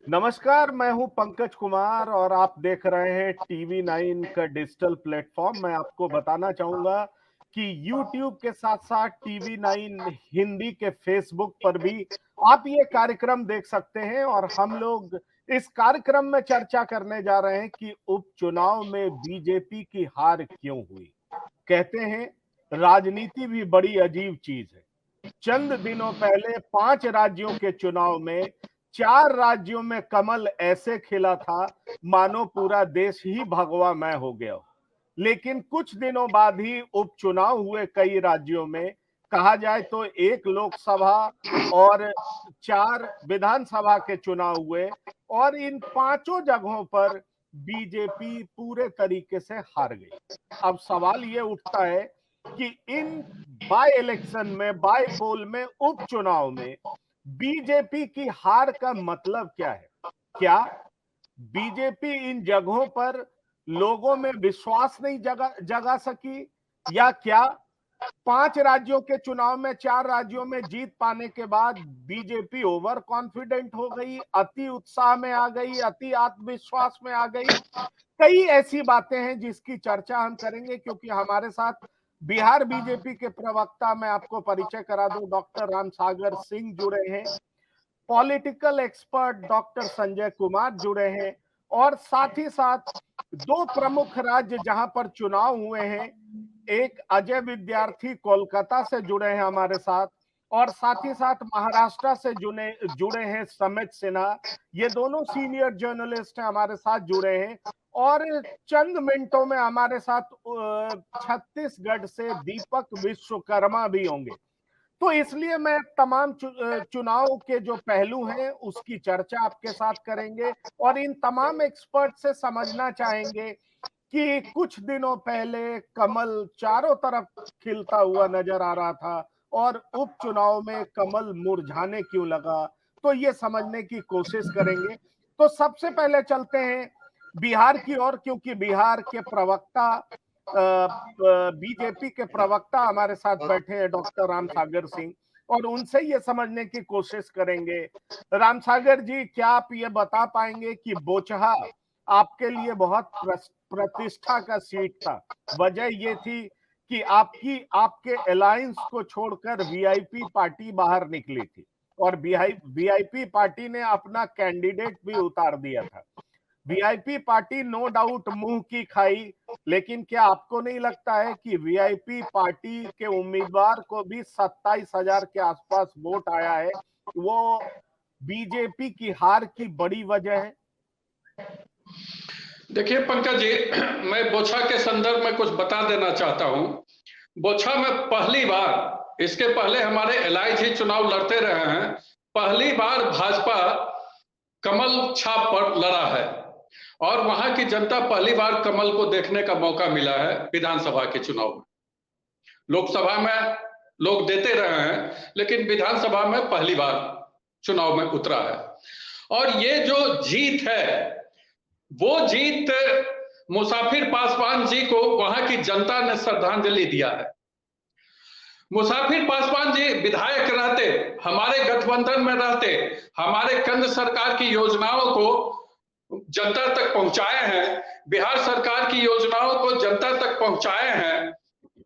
नमस्कार, मैं हूं पंकज कुमार और आप देख रहे हैं टीवी 9 का डिजिटल प्लेटफॉर्म। मैं आपको बताना चाहूंगा कि यूट्यूब के साथ-साथ टीवी 9 हिंदी के फेसबुक पर भी आप ये कार्यक्रम देख सकते हैं और हम लोग इस कार्यक्रम में चर्चा करने जा रहे हैं कि उपचुनाव में बीजेपी की हार क्यों हुई। कहते हैं राजनीति भी बड़ी अजीब चीज है। चंद दिनों पहले 5 राज्यों के चुनाव में 4 राज्यों में कमल ऐसे खिला था मानो पूरा देश ही भगवामय हो गया हो। लेकिन कुछ दिनों बाद ही उपचुनाव हुए कई राज्यों में। कहा जाए तो 1 लोकसभा और 4 विधानसभा के चुनाव हुए और इन पांचों जगहों पर बीजेपी पूरे तरीके से हार गई। अब सवाल ये उठता है कि इन बाय इलेक्शन में, बाय पोल में, उपचुनाव में बीजेपी की हार का मतलब क्या है? क्या बीजेपी इन जगहों पर लोगों में विश्वास नहीं जगा सकी, या क्या 5 राज्यों के चुनाव में 4 राज्यों में जीत पाने के बाद बीजेपी ओवर कॉन्फिडेंट हो गई, अति उत्साह में आ गई, अति आत्मविश्वास में आ गई? कई ऐसी बातें हैं जिसकी चर्चा हम करेंगे, क्योंकि हमारे साथ बिहार बीजेपी के प्रवक्ता, मैं आपको परिचय करा दूं, डॉक्टर रामसागर सिंह जुड़े हैं। Political expert doctor Sanjay Kumar जुड़े हैं और साथ ही साथ 2 प्रमुख राज्य जहां पर चुनाव हुए हैं, एक अजय विद्यार्थी कोलकाता से जुड़े हैं हमारे साथ, और साथ ही साथ महाराष्ट्र से जुड़े हैं समित सिन्हा। ये दोनों सीनियर जर्नलिस्ट हैं, हमारे साथ जुड़े हैं। और चंद मिनटों में हमारे साथ छत्तीसगढ़ से दीपक विश्वकर्मा भी होंगे। तो इसलिए मैं तमाम चुनाव के जो पहलू हैं उसकी चर्चा आपके साथ करेंगे और इन तमाम एक्सपर्ट से समझना चाहेंगे कि कुछ दिनों पहले कमल चारों तरफ खिलता हुआ नजर आ रहा था और उपचुनाव में कमल मुरझाने क्यों लगा। तो ये समझने की कोशिश करेंगे। तो सबसे पहले चलते हैं बिहार की ओर, क्योंकि बिहार के प्रवक्ता, बीजेपी के प्रवक्ता हमारे साथ बैठे हैं डॉक्टर रामसागर सिंह, और उनसे ये समझने की कोशिश करेंगे। रामसागर जी, क्या आप ये बता पाएंगे कि बोचहा आपके लिए बहुत प्रतिष्ठा का सीट था? वजह ये थी कि आपके अलायंस को छोड़कर वीआईपी पार्टी बाहर निकली थी और वीआईपी पार्टी ने अपना कैंडिडेट भी उतार दिया था। वीआईपी पार्टी नो डाउट मुंह की खाई, लेकिन क्या आपको नहीं लगता है कि वीआईपी पार्टी के उम्मीदवार को भी 27,000 के आसपास वोट आया है, वो बीजेपी की हार की बड़ी वजह है? देखिए पंकज जी, मैं बोछा के संदर्भ में कुछ बता देना चाहता हूं। बोछा में पहली बार, इसके पहले हमारे एलआईजी ही चुनाव लड़ते रहे हैं, पहली बार भाजपा कमल छाप पर लड़ा है और वहां की जनता पहली बार कमल को देखने का मौका मिला है विधानसभा के चुनाव में। लोकसभा में लोग देते रहे हैं, लेकिन विधानसभा में पहली बार चुनाव में उतरा है। और ये जो जीत है, वो जीत मुसाफिर पासवान जी को वहां की जनता ने श्रद्धांजलि दिया है। मुसाफिर पासवान जी विधायक रहते, हमारे गठबंधन में रहते, हमारे केंद्र सरकार की योजनाओं को जनता तक पहुंचाए हैं, बिहार सरकार की योजनाओं को जनता तक पहुंचाए हैं।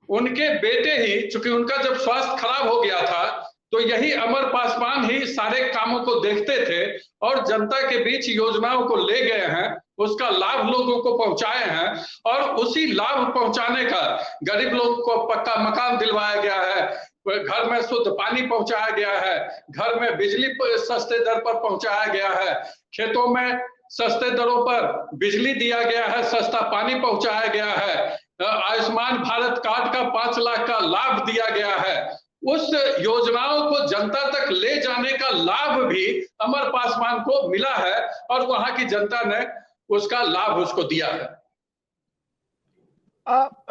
उनके बेटे ही, चूंकि उनका जब स्वास्थ्य खराब हो गया था, तो यही अमर पासवान ही सारे कामों को देखते थे और जनता के बीच योजनाओं को ले गए हैं, उसका लाभ लोगों को पहुंचाए हैं। और उसी लाभ पहुंचाने का, गरीब लोगों को पक्का मकान दिलवाया गया है, घर में शुद्ध पानी पहुंचाया गया है, घर में बिजली सस्ते दर पर पहुंचाया गया है, खेतों में सस्ते दरों पर बिजली दिया गया है, सस्ता पानी पहुंचाया गया है, आयुष्मान भारत कार्ड का 5 लाख का लाभ दिया गया है। उस योजनाओं को जनता तक ले जाने का लाभ भी अमर पासवान को मिला है और वहां की जनता ने उसका लाभ उसको दिया है।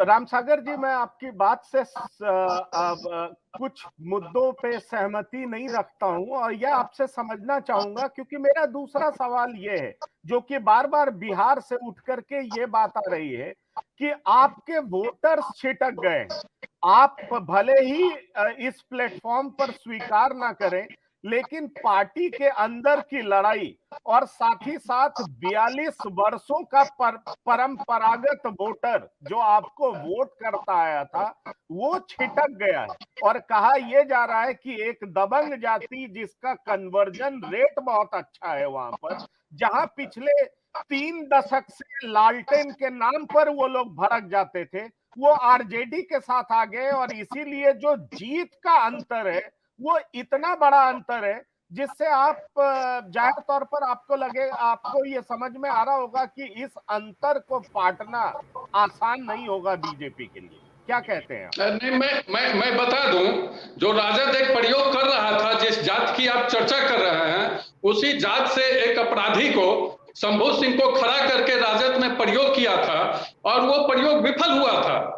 रामसागर जी, मैं आपकी बात से कुछ मुद्दों पे सहमति नहीं रखता हूं और यह आपसे समझना चाहूंगा, क्योंकि मेरा दूसरा सवाल यह है, जो कि बार बार बिहार से उठ करके ये बात आ रही है कि आपके वोटर्स छिटक गए हैं। आप भले ही इस प्लेटफॉर्म पर स्वीकार ना करें, लेकिन पार्टी के अंदर की लड़ाई और साथ ही साथ 42 वर्षों का परंपरागत वोटर जो आपको वोट करता आया था, वो छिटक गया है। और कहा यह जा रहा है कि एक दबंग जाति जिसका कन्वर्जन रेट बहुत अच्छा है वहां पर, जहां पिछले 3 दशक से लालटेन के नाम पर वो लोग भड़क जाते थे, वो आरजेडी के साथ आ गए। और इसीलिए जो जीत का अंतर है वो इतना बड़ा अंतर है, जिससे आप जाहिर तौर पर आपको ये समझ में आ रहा होगा कि इस अंतर को पाटना आसान नहीं होगा बीजेपी के लिए। क्या कहते हैं आप? नहीं, मैं बता दूं, जो राजद एक प्रयोग कर रहा था, जिस जात की आप चर्चा कर रहे हैं, उसी जात से एक अपराधी को, शंभू सिंह को खड़ा करके राजद ने प्रयोग किया था और वो प्रयोग विफल हुआ था।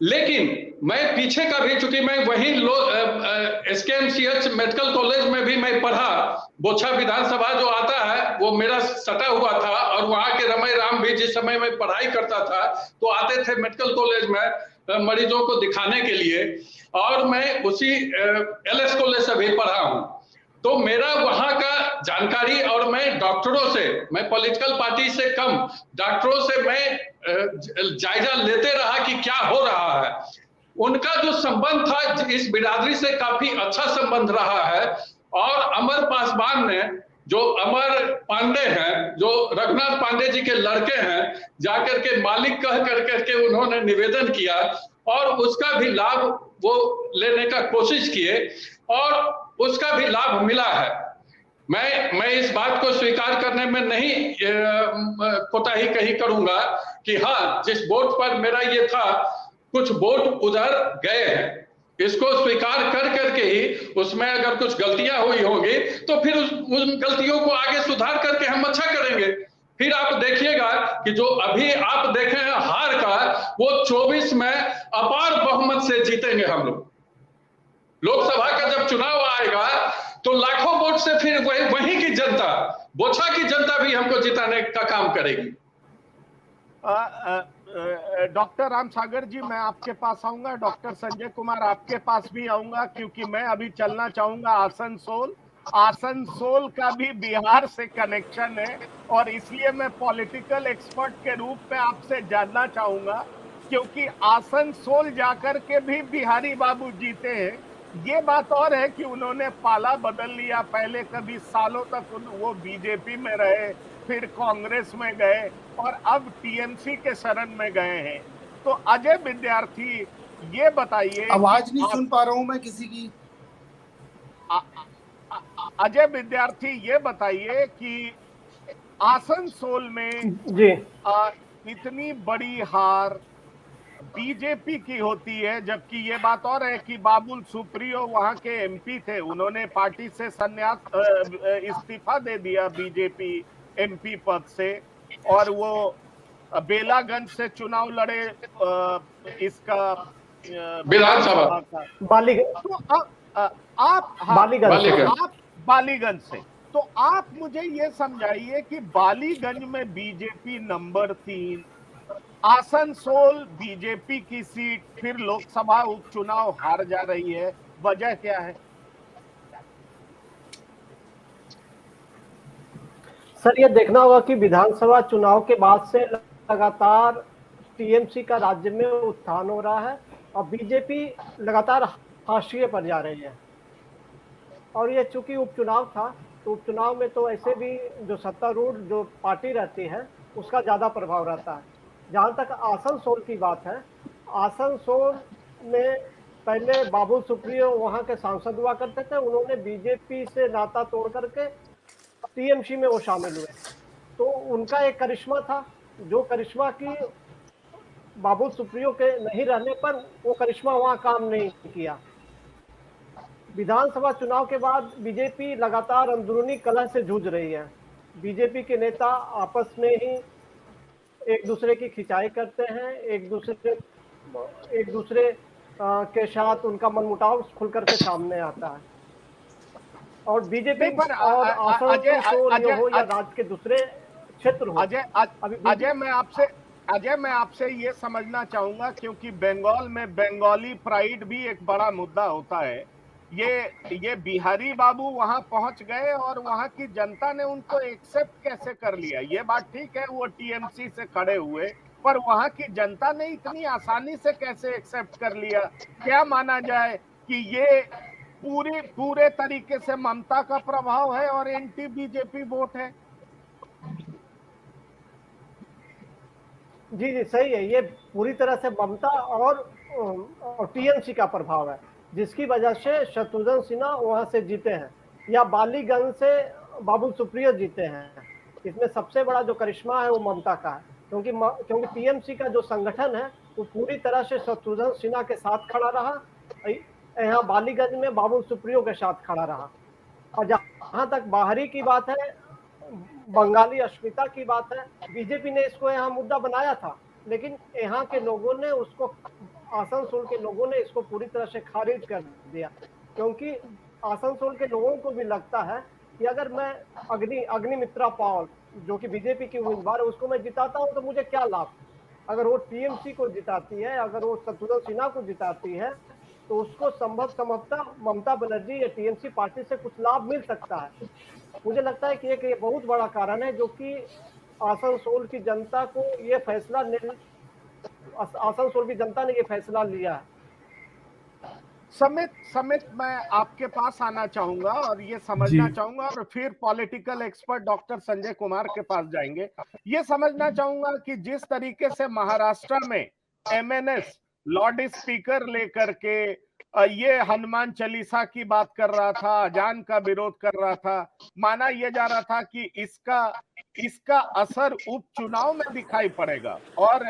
लेकिन मैं पीछे का भी, चूंकि मैं वहीं एसकेएमसीएच मेडिकल कॉलेज में भी मैं पढ़ा, बोछा विधानसभा जो आता है वो मेरा सटा हुआ था, और वहां के रमई राम भी जिस समय मैं पढ़ाई करता था तो आते थे मेडिकल कॉलेज में मरीजों को दिखाने के लिए, और मैं उसी एलएस कॉलेज से भी पढ़ा हूं। तो मेरा वहां का जानकारी, और मैं डॉक्टरों से, मैं पॉलिटिकल पार्टी से कम डॉक्टरों से मैं जायजा लेते रहा कि क्या हो रहा है। उनका जो संबंध था इस बिरादरी से काफी अच्छा संबंध रहा है। और अमर पासवान ने, जो अमर पांडे हैं, जो रघुनाथ पांडे जी के लड़के हैं, जाकर के मालिक कह करके उन्होंने निवेदन किया और उसका भी लाभ वो लेने का कोशिश किए और उसका भी लाभ मिला है। मैं इस बात को स्वीकार करने में नहीं कोताही कहीं करूंगा कि हाँ, जिस वोट पर मेरा ये था, कुछ वोट उधर गए हैं, इसको स्वीकार कर करके ही उसमें अगर कुछ गलतियां हुई होंगी तो फिर उन गलतियों को आगे सुधार करके हम अच्छा करेंगे। फिर आप देखिएगा कि जो अभी आप देखे हैं हार का, वो 24 में अपार बहुमत से जीतेंगे हम लोग। लोकसभा का जब चुनाव आएगा तो लाखों वोट से फिर वहीं की जनता, बोछा की जनता भी हमको जिताने का काम करेगी। डॉक्टर राम सागर जी, मैं आपके पास आऊंगा। डॉक्टर संजय कुमार, आपके पास भी आऊंगा, क्योंकि मैं अभी चलना चाहूंगा आसनसोल। आसनसोल का भी बिहार से कनेक्शन है और इसलिए मैं पॉलिटिकल एक्सपर्ट के रूप में आपसे जानना चाहूंगा, क्योंकि आसनसोल जाकर के भी बिहारी बाबू जीते हैं। ये बात और है कि उन्होंने पाला बदल लिया। पहले कभी सालों तक वो बीजेपी में रहे, फिर कांग्रेस में गए और अब टीएमसी के शरण में गए हैं। तो अजय विद्यार्थी, ये बताइए, आवाज नहीं सुन पा रहा हूं मैं किसी की। अजय विद्यार्थी, ये बताइए कि आसनसोल में जी इतनी बड़ी हार बीजेपी की होती है, जबकि ये बात और है कि बाबुल सुप्रियो वहां के एमपी थे, उन्होंने पार्टी से इस्तीफा दे दिया बीजेपी एमपी पद से, और वो बेलागंज से चुनाव लड़े इसका विधानसभा का। बालीगंज। तो आप बालीगंज से, तो आप मुझे ये समझाइए कि बालीगंज में बीजेपी नंबर 3, आसनसोल बीजेपी की सीट, फिर लोकसभा उपचुनाव हार जा रही है, वजह क्या है? सर, ये देखना होगा कि विधानसभा चुनाव के बाद से लगातार टीएमसी का राज्य में उत्थान हो रहा है और बीजेपी लगातार हाशिए पर जा रही है। और ये चूंकि उपचुनाव था, तो उपचुनाव में तो ऐसे भी जो सत्तारूढ़ जो पार्टी रहती है उसका ज़्यादा प्रभाव रहता है। जहाँ तक आसनसोल की बात है, आसनसोल में पहले बाबुल सुप्रियो वहाँ के सांसद हुआ करते थे, उन्होंने बीजेपी से नाता तोड़ करके टीएमसी में वो शामिल हुए। तो उनका एक करिश्मा था, जो करिश्मा की बाबुल सुप्रियो के नहीं रहने पर वो करिश्मा वहाँ काम नहीं किया। विधानसभा चुनाव के बाद बीजेपी लगातार अंदरूनी कलह से जूझ रही है। बीजेपी के नेता आपस में ही एक दूसरे की खिंचाई करते हैं, एक दूसरे के साथ उनका मनमुटाव खुल करके सामने आता है। और बीजेपी पर और आसनसोल हो या राज्य के दूसरे क्षेत्र हो, अजय मैं आपसे ये समझना चाहूंगा, क्योंकि बंगाल में बंगाली प्राइड भी एक बड़ा मुद्दा होता है। ये बिहारी बाबू वहां पहुंच गए और वहां की जनता ने उनको एक्सेप्ट कैसे कर लिया। ये बात ठीक है, वो टीएमसी से खड़े हुए, पर वहां की जनता ने इतनी आसानी से कैसे एक्सेप्ट कर लिया? क्या माना जाए कि ये पूरे तरीके से ममता का प्रभाव है और एंटी बीजेपी वोट है? जी जी सही है, ये पूरी तरह से ममता और टीएमसी का प्रभाव है, जिसकी वजह से शत्रुघ्न सिन्हा वहां से जीते हैं, या बालीगंज से बाबुल सुप्रियो जीते हैं। इसमें सबसे बड़ा जो करिश्मा है वो ममता का है, क्योंकि टीएमसी का जो संगठन है वो पूरी तरह से शत्रुघ्न सिन्हा के साथ खड़ा रहा, यहाँ बालीगंज में बाबुल सुप्रियो के साथ खड़ा रहा। और जहां तक बाहरी की बात है, बंगाली अस्मिता की बात है, बीजेपी ने इसको यहाँ मुद्दा बनाया था, लेकिन यहाँ के लोगों ने उसको, आसनसोल के लोगों ने इसको पूरी तरह से खारिज कर दिया, क्योंकि आसनसोल के लोगों को भी लगता है कि अगर मैं अग्निमित्रा पॉल जो कि बीजेपी की उम्मीदवार है उसको मैं जिताता हूँ तो मुझे क्या लाभ। अगर वो टीएमसी को जिताती है, अगर वो शत्रुघ्न सिन्हा को जिताती है, तो उसको संभवतः ममता बनर्जी या टीएमसी पार्टी से कुछ लाभ मिल सकता है। मुझे लगता है कि एक ये बहुत बड़ा कारण है जो कि आसनसोल की जनता को ये फैसला, आसनसोल की जनता ने ये फैसला लिया है। समित मैं आपके पास आना चाहूंगा और ये समझना चाहूंगा, और फिर political expert doctor Sanjay Kumar के पास जाएंगे। ये समझना चाहूंगा कि जिस तरीके से महाराष्ट्र में एमएनएस लाउड स्पीकर लेकर के ये हनुमान चालीसा की बात कर रहा था, अजान का विरोध कर रहा था, माना यह जा रहा था कि इसका असर उपचुनाव में दिखाई पड़ेगा। और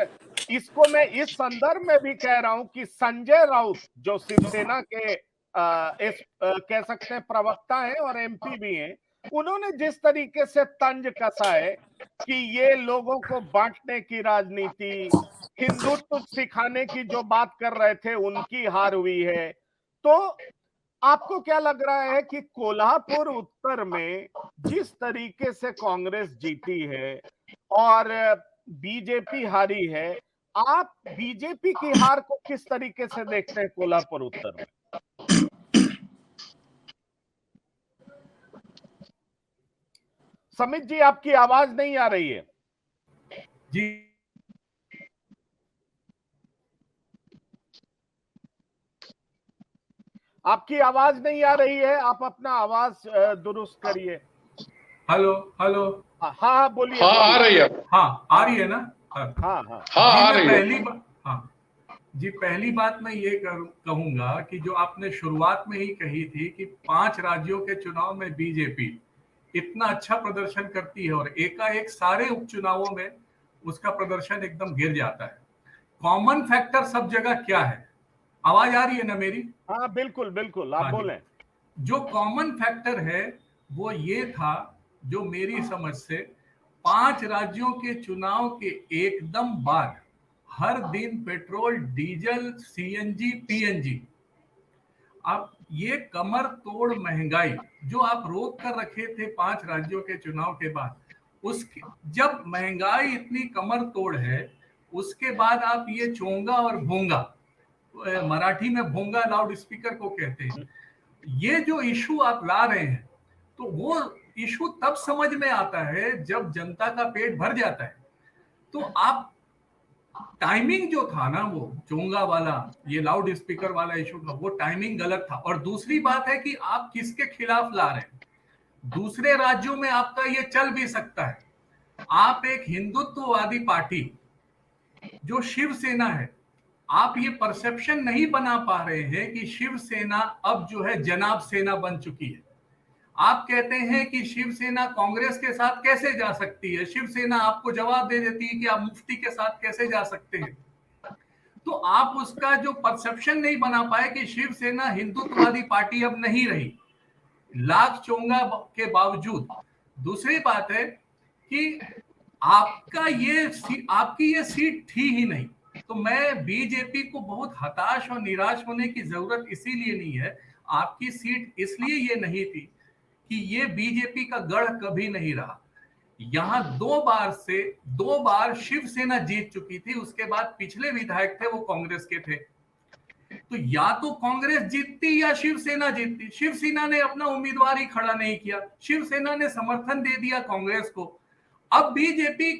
इसको मैं इस संदर्भ में भी कह रहा हूं कि संजय राउत जो शिवसेना के कह सकते हैं प्रवक्ता हैं और एमपी भी हैं, उन्होंने जिस तरीके से तंज कसा है कि ये लोगों को बांटने की राजनीति, हिंदुत्व सिखाने की जो बात कर रहे थे उनकी हार हुई है। तो आपको क्या लग रहा है कि कोल्हापुर उत्तर में जिस तरीके से कांग्रेस जीती है और बीजेपी हारी है, आप बीजेपी की हार को किस तरीके से देखते हैं कोल्हापुर उत्तर में? समित जी, आपकी आवाज नहीं आ रही है। जी आपकी आवाज नहीं आ रही है, आप अपना आवाज दुरुस्त करिए। Hello hello. हाँ बोलिए। हाँ आ रही है। हाँ आ रही है ना। हाँ आ रही है। पहली बात मैं ये कहूंगा कि जो आपने शुरुआत में ही कही थी कि 5 राज्यों के चुनाव में बीजेपी इतना अच्छा प्रदर्शन करती है और एकाएक सारे उपचुनावों में उसका प्रदर्शन एकदम गिर जाता है। कॉमन फैक्टर सब जगह क्या है? आवाज आ रही है ना मेरी? हाँ बिल्कुल बिल्कुल, आप बोलें। जो कॉमन फैक्टर है वो ये था, जो मेरी समझ से 5 राज्यों के चुनाव के एकदम बाद हर दिन पेट्रोल, डीजल, सीएनजी, पीएनजी, अब ये कमर तोड़ महंगाई जो आप रोक कर रखे थे 5 राज्यों के चुनाव के बाद, उसके जब महंगाई इतनी कमर तोड़ है, उसके बाद आप ये चोंगा और भोंगा, मराठी में भोंगा लाउड स्पीकर को कहते हैं, ये जो इशू आप ला रहे हैं, तो वो इशू तब समझ में आता है जब जनता का पेट भर जाता है। तो आप टाइमिंग जो था ना, वो चोंगा वाला, ये लाउड स्पीकर वाला इशू था, वो टाइमिंग गलत था। और दूसरी बात है कि आप किसके खिलाफ ला रहे हैं। दूसरे राज्यों में आपका ये चल भी सकता है। आप एक हिंदुत्ववादी पार्टी जो शिवसेना है, आप ये परसेप्शन नहीं बना पा रहे हैं कि शिवसेना अब जो है जनाब सेना बन चुकी है। आप कहते हैं कि शिवसेना कांग्रेस के साथ कैसे जा सकती है, शिवसेना आपको जवाब दे देती है कि आप मुफ्ती के साथ कैसे जा सकते हैं। तो आप उसका जो परसेप्शन नहीं बना पाए कि शिवसेना हिंदुत्ववादी पार्टी अब नहीं रही, लाख चोंगा के बावजूद। दूसरी बात है कि आपकी ये सीट थी ही नहीं। तो मैं बीजेपी को बहुत हताश और निराश होने की जरूरत इसीलिए नहीं है। आपकी सीट इसलिए ये नहीं थी कि ये बीजेपी का गढ़ कभी नहीं रहा। यहां 2 बार शिवसेना जीत चुकी थी, उसके बाद पिछले विधायक थे वो कांग्रेस के थे। तो या तो कांग्रेस जीतती या शिवसेना जीतती। शिवसेना ने अपना उम्मीदवार ही खड़ा नहीं किया, शिवसेना ने समर्थन दे दिया कांग्रेस को। अब बीजेपी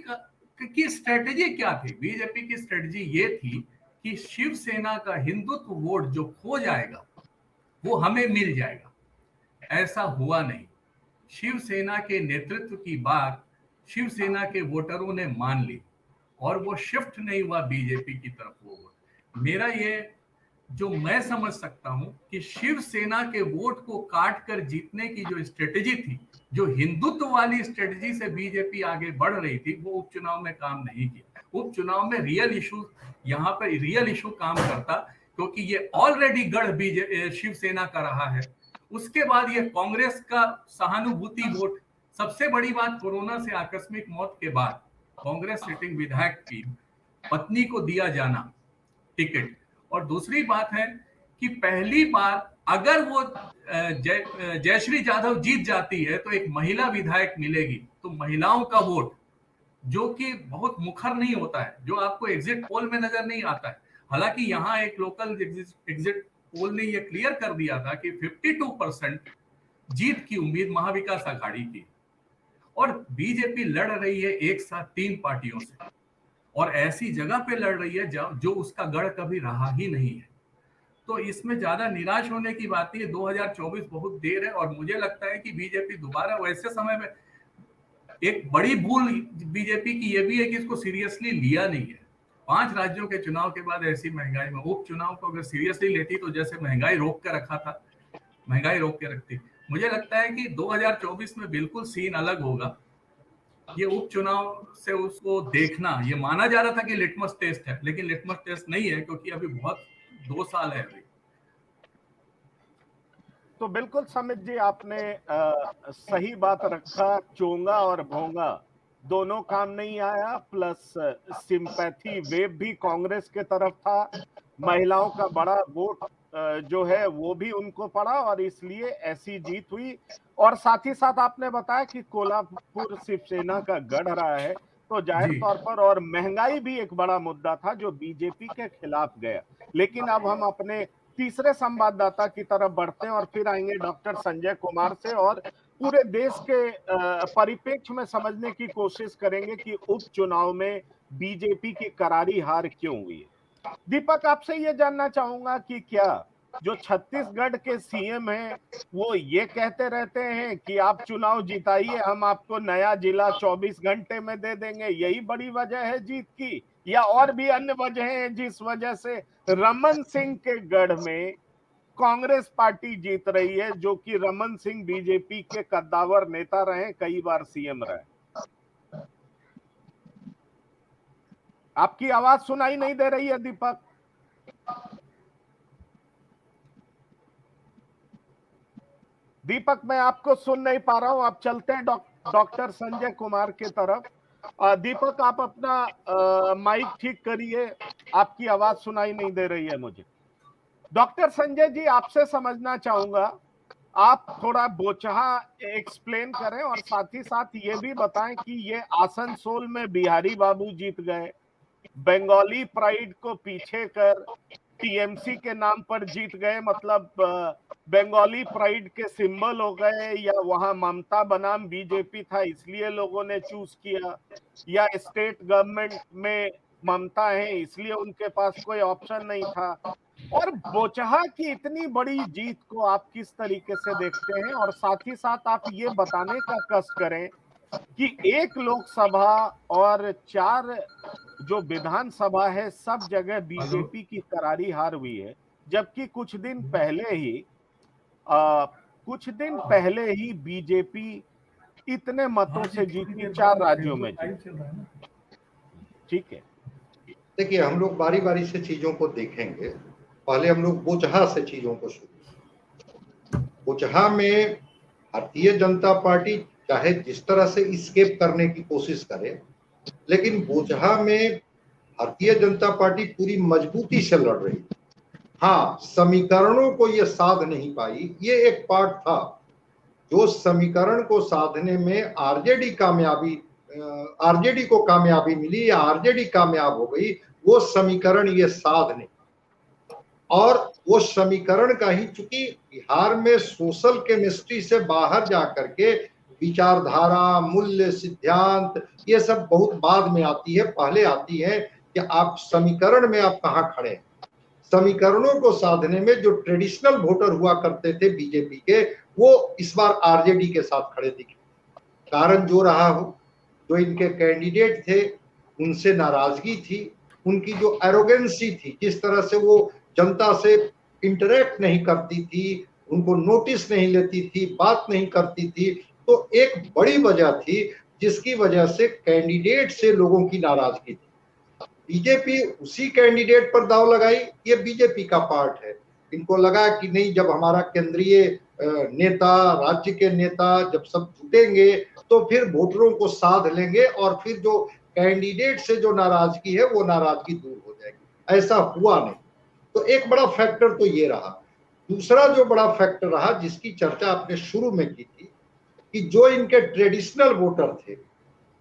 की स्ट्रेटेजी क्या थी? बीजेपी की स्ट्रेटेजी ये थी कि शिवसेना का हिंदुत्व वोट जो खो जाएगा वो हमें मिल जाएगा। ऐसा हुआ नहीं। शिवसेना के नेतृत्व की बात शिवसेना के वोटरों ने मान ली और वो शिफ्ट नहीं हुआ बीजेपी की तरफ। वो मेरा ये जो मैं समझ सकता हूं कि शिवसेना के वोट को काट कर जीतने की जो स्ट्रेटेजी थी, जो हिंदुत्व वाली स्ट्रेटेजी से बीजेपी आगे बढ़ रही थी, वो उपचुनाव में काम नहीं किया। उपचुनाव में रियल इशू, यहाँ पर रियल इशू काम करता, क्योंकि ये ऑलरेडी गढ़ शिवसेना का रहा है। उसके बाद ये कांग्रेस का सहानुभूति वोट। सबसे बड़ी बात, कोरोना से आकस्मिक मौत के बाद कांग्रेस सिटिंग विधायक की पत्नी को दिया जाना टिकट, और दूसरी बात है कि पहली बार अगर वो जयश्री यादव जीत जाती है तो एक महिला विधायक मिलेगी। तो महिलाओं का वोट, जो कि बहुत मुखर नहीं होता है, जो आपको एग्जिट पोल में नजर नहीं आता है। हालांकि यहाँ एक लोकल एग्जिट पोल ने यह क्लियर कर दिया था कि 52% जीत की उम्मीद महाविकास आघाड़ी की, और बीजेपी लड़ रही है एक साथ 3 पार्टियों से, और ऐसी जगह पे लड़ रही है जो उसका गढ़ कभी रहा ही नहीं है। तो इसमें ज्यादा निराश होने की बात नहीं है। 2024 बहुत देर है, और मुझे लगता है कि बीजेपी दोबारा वैसे समय में, एक बड़ी भूल बीजेपी की यह भी है कि इसको सीरियसली लिया नहीं है। 5 राज्यों के चुनाव के बाद ऐसी महंगाई में उपचुनाव को अगर सीरियसली लेती तो जैसे महंगाई रोक के रखा था, महंगाई रोक के रखती। मुझे लगता है कि 2024 में बिल्कुल सीन अलग होगा। ये उपचुनाव से उसको देखना, ये माना जा रहा था कि लिटमस टेस्ट है, लेकिन लिटमस टेस्ट नहीं है, क्योंकि अभी बहुत 2 साल है अभी। तो बिल्कुल समित जी, आपने सही बात रखा। चोंगा और भोंगा दोनों काम नहीं आया, प्लस सिंपैथी वेव भी कांग्रेस के तरफ था। महिलाओं का बड़ा वोट जो है वो भी उनको पड़ा, और इसलिए ऐसी जीत हुई। और साथ ही साथ आपने बताया कि कोल्हापुर शिवसेना का गढ़ रहा है, तो जाहिर तौर पर, और महंगाई भी एक बड़ा मुद्दा था जो बीजेपी के खिलाफ गया। लेकिन अब हम अपने तीसरे संवाददाता की तरफ बढ़ते हैं और फिर आएंगे डॉक्टर संजय कुमार से, और पूरे देश के परिप्रेक्ष्य में समझने की कोशिश करेंगे कि उपचुनाव में बीजेपी की करारी हार क्यों हुई है। दीपक, आपसे ये जानना चाहूंगा कि क्या जो छत्तीसगढ़ के सीएम हैं वो ये कहते रहते हैं कि आप चुनाव जिताइए, हम आपको नया जिला 24 घंटे में दे देंगे, यही बड़ी वजह है जीत की, या और भी अन्य वजह हैं जिस वजह से रमन सिंह के गढ़ में कांग्रेस पार्टी जीत रही है, जो कि रमन सिंह बीजेपी के कद्दावर नेता रहे, कई बार सीएम रहे? आपकी आवाज सुनाई नहीं दे रही है दीपक। दीपक, मैं आपको सुन नहीं पा रहा हूं। आप चलते हैं डॉक्टर संजय कुमार के तरफ। दीपक, आप अपना माइक ठीक करिए, आपकी आवाज सुनाई नहीं दे रही है मुझे। डॉक्टर संजय जी, आपसे समझना चाहूंगा, आप थोड़ा बोचहा एक्सप्लेन करें, और साथ ही साथ ये भी बताएं कि ये आसनसोल में बिहारी बाबू जीत गए, बंगाली प्राइड को पीछे कर टीएमसी के नाम पर जीत गए, मतलब बंगाली प्राइड के सिंबल हो गए, या वहां ममता बनाम बीजेपी था इसलिए लोगों ने चूज किया, या स्टेट गवर्नमेंट में ममता है इसलिए उनके पास कोई ऑप्शन नहीं था? और बोचहा की इतनी बड़ी जीत को आप किस तरीके से देखते हैं? और साथ ही साथ आप ये बताने का कष्ट करें कि 1 लोकसभा और 4 जो विधानसभा है, सब जगह बीजेपी की करारी हार हुई है, जबकि कुछ दिन पहले ही बीजेपी इतने मतों से जीती 4 राज्यों में जीती। ठीक है, देखिए, हम लोग बारी बारी से चीजों को देखेंगे। पहले हम लोग बोचहा से चीजों को शुरू। बोचहा में भारतीय जनता पार्टी चाहे जिस तरह से स्केप करने की कोशिश करे, लेकिन बोचहा में भारतीय जनता पार्टी पूरी मजबूती से लड़ रही थी। हाँ, समीकरणों को ये साध नहीं पाई, ये एक पार्ट था। जो समीकरण को साधने में आरजेडी को कामयाबी मिली या आरजेडी कामयाब हो गई, वो समीकरण ये साध नहीं। और वो समीकरण का ही, चूंकि बिहार में सोशल केमिस्ट्री से बाहर जाकर के विचारधारा, मूल्य, सिद्धांत, ये सब बहुत बाद में आती है। पहले आती है कि आप समीकरण में आप कहाँ खड़े हैं। समीकरणों को साधने में जो ट्रेडिशनल वोटर हुआ करते थे बीजेपी के, वो इस बार आरजेडी के साथ खड़े दिखे। कारण जो रहा हो, जो इनके कैंडिडेट थे उनसे नाराजगी थी, उनकी जो एरोगेंसी थी, जिस तरह से वो जनता से इंटरेक्ट नहीं करती थी, उनको नोटिस नहीं लेती थी, बात नहीं करती थी, तो एक बड़ी वजह थी जिसकी वजह से कैंडिडेट से लोगों की नाराजगी थी। बीजेपी उसी कैंडिडेट पर दाव लगाई, ये बीजेपी का पार्ट है। इनको लगा कि नहीं, जब हमारा केंद्रीय नेता, राज्य के नेता जब सब जुटेंगे तो फिर वोटरों को साध लेंगे और फिर जो कैंडिडेट से जो नाराजगी है वो नाराजगी दूर हो जाएगी। ऐसा हुआ नहीं। तो एक बड़ा फैक्टर तो ये रहा। दूसरा जो बड़ा फैक्टर रहा, जिसकी चर्चा आपने शुरू में की थी, कि जो इनके ट्रेडिशनल वोटर थे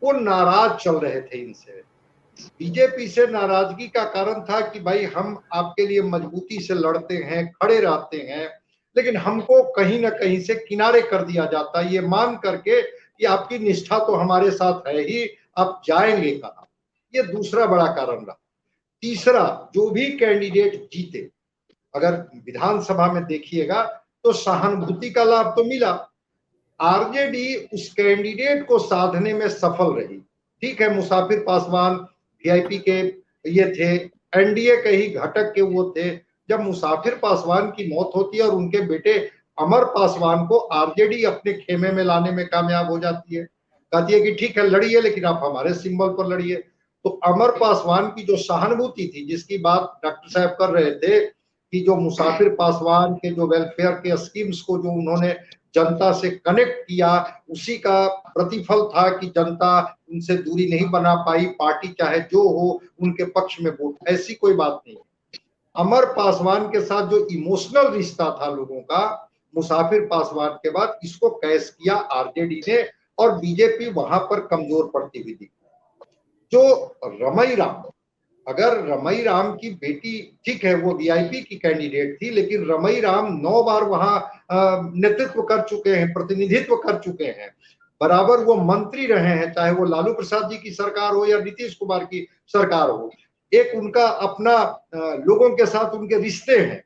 वो नाराज चल रहे थे इनसे। बीजेपी से नाराजगी का कारण था कि भाई हम आपके लिए मजबूती से लड़ते हैं, खड़े रहते हैं, लेकिन हमको कहीं ना कहीं से किनारे कर दिया जाता है, ये मान करके कि आपकी निष्ठा तो हमारे साथ है ही, आप जाएंगे कहाँ। ये दूसरा बड़ा कारण रहा। तीसरा, जो भी कैंडिडेट जीते, अगर विधानसभा में देखिएगा तो सहानुभूति का लाभ तो मिला। आरजेडी उस कैंडिडेट को साधने में सफल रही। ठीक है, मुसाफिर पासवान वीआईपी के ये थे, एनडीए के ही घटक के वो थे। जब मुसाफिर पासवान की मौत होती है और उनके बेटे अमर पासवान को आरजेडी अपने खेमे में लाने में कामयाब हो जाती है, कहती है कि ठीक है लड़िए, लेकिन आप हमारे सिंबल पर लड़िए। तो अमर पासवान की जो सहानुभूति थी, जिसकी बात डॉक्टर साहब कर रहे थे, कि जो मुसाफिर पासवान के जो वेलफेयर के स्कीम्स को जो उन्होंने जनता से कनेक्ट किया, उसी का प्रतिफल था कि जनता उनसे दूरी नहीं बना पाई। पार्टी चाहे जो हो उनके पक्ष में वोट, ऐसी कोई बात नहीं। अमर पासवान के साथ जो इमोशनल रिश्ता था लोगों का मुसाफिर पासवान के बाद, इसको कैश किया आरजेडी ने और बीजेपी वहां पर कमजोर पड़ती हुई दिखी। जो रमई राम, अगर रमई राम की बेटी, ठीक है वो वीआईपी की कैंडिडेट थी, लेकिन रमई राम 9 बार वहां नेतृत्व कर चुके हैं, प्रतिनिधित्व कर चुके हैं, बराबर वो मंत्री रहे हैं, चाहे वो लालू प्रसाद जी की सरकार हो या नीतीश कुमार की सरकार हो। एक उनका अपना लोगों के साथ उनके रिश्ते हैं,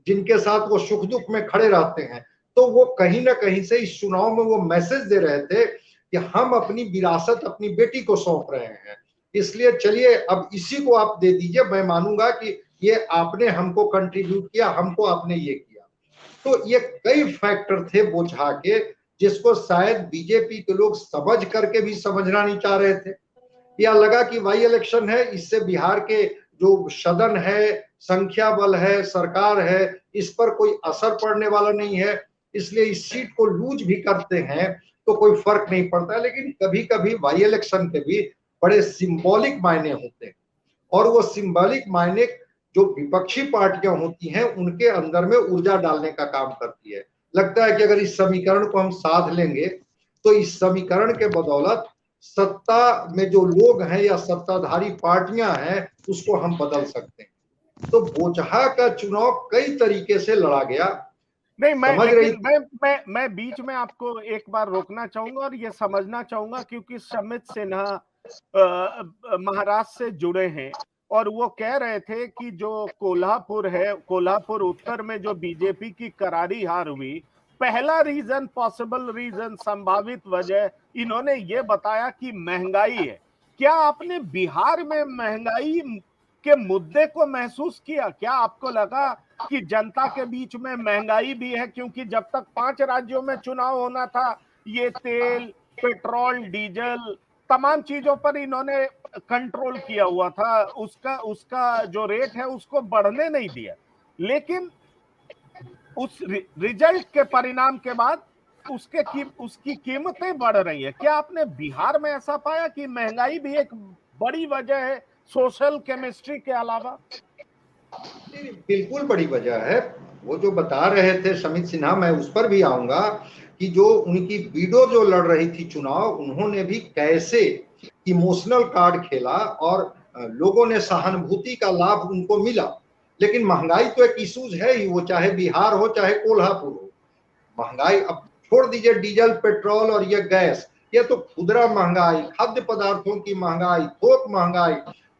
जिनके साथ वो सुख दुख में खड़े रहते हैं। तो वो कहीं ना कहीं से इस चुनाव में वो मैसेज दे रहे थे कि हम अपनी विरासत अपनी बेटी को सौंप रहे हैं, इसलिए चलिए अब इसी को आप दे दीजिए, मैं मानूंगा कि ये आपने हमको कंट्रीब्यूट किया, हमको आपने ये किया। तो ये कई फैक्टर थे बोझा के, जिसको शायद बीजेपी के लोग समझ करके भी समझना नहीं चाह रहे थे, या लगा कि वाई इलेक्शन है, इससे बिहार के जो सदन है, संख्या बल है, सरकार है, इस पर कोई असर पड़ने वाला नहीं है, इसलिए इस सीट को लूज भी करते हैं तो कोई फर्क नहीं पड़ता। लेकिन कभी कभी वाई इलेक्शन के भी बड़े सिंबॉलिक मायने होते हैं, और वो सिंबॉलिक मायने जो विपक्षी पार्टियां होती हैं उनके अंदर में ऊर्जा डालने का काम करती है। लगता है कि अगर इस समीकरण को हम साध लेंगे तो इस समीकरण के बदौलत सत्ता में जो लोग हैं या सत्ताधारी पार्टियां हैं उसको हम बदल सकते हैं। तो बोचहा का चुनाव कई तरीके से लड़ा गया। नहीं, मैं बीच में आपको एक बार रोकना चाहूंगा और ये समझना चाहूंगा, क्योंकि समित सिन्हा महाराष्ट्र से जुड़े हैं और वो कह रहे थे कि जो कोल्हापुर है, कोल्हापुर उत्तर में जो बीजेपी की करारी हार हुई, पहला रीजन, पॉसिबल रीजन, संभावित वजह इन्होंने ये बताया कि महंगाई है। क्या आपने बिहार में महंगाई के मुद्दे को महसूस किया? क्या आपको लगा कि जनता के बीच में महंगाई भी है? क्योंकि जब तक 5 राज्यों में चुनाव होना था, ये तेल, पेट्रोल, डीजल, तमाम चीजों पर इन्होंने कंट्रोल किया हुआ था, उसका जो रेट है उसको बढ़ने नहीं दिया। लेकिन उस रिजल्ट के परिणाम के बाद उसकी कीमतें बढ़ रही है। क्या आपने बिहार में ऐसा पाया कि महंगाई भी एक बड़ी वजह है सोशल केमिस्ट्री के अलावा? बिल्कुल बड़ी वजह है। वो जो बता रहे थे समित सिन्हा, मैं उस पर भी आऊंगा कि जो उनकी बीडो जो लड़ रही थी चुनाव, उन्होंने भी कैसे इमोशनल कार्ड खेला और लोगों ने सहानुभूति का लाभ उनको मिला। लेकिन महंगाई तो एक इशूज है ही, वो चाहे बिहार हो चाहे कोल्हापुर हो। महंगाई अब छोड़ दीजिए डीजल पेट्रोल और ये गैस, ये तो खुदरा महंगाई, खाद्य पदार्थों की महंगाई, थोक महंगाई,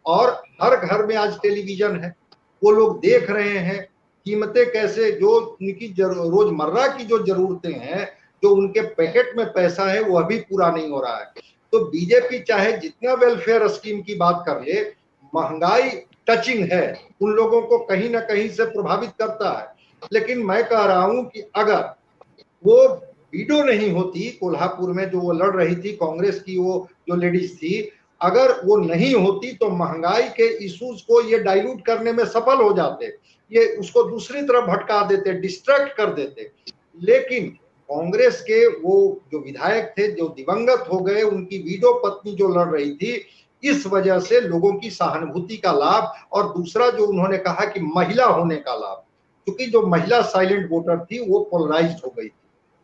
और हर घर में आज टेलीविजन है, वो लोग देख रहे हैं कीमतें कैसे, जो उनकी रोजमर्रा की जो जरूरतें हैं, जो उनके पैकेट में पैसा है वो अभी पूरा नहीं हो रहा है। तो बीजेपी चाहे जितना वेलफेयर स्कीम की बात कर ले, महंगाई टचिंग है, उन लोगों को कहीं ना कहीं से प्रभावित करता है। लेकिन मैं कह रहा हूं कि अगर वो वीडियो नहीं होती कोल्हापुर में जो वो लड़ रही थी कांग्रेस की, वो जो लेडीज थी, अगर वो नहीं होती तो महंगाई के इश्यूज को ये डाइल्यूट करने में सफल हो जाते, ये उसको दूसरी तरफ भटका देते, डिस्ट्रैक्ट कर देते। लेकिन कांग्रेस के वो जो विधायक थे जो दिवंगत हो गए, उनकी वीडियो पत्नी जो लड़ रही थी, इस वजह से लोगों की सहानुभूति का लाभ, और दूसरा जो उन्होंने कहा कि महिला होने का लाभ, क्योंकि जो महिला साइलेंट वोटर थी वो पोलराइज्ड हो गई थी,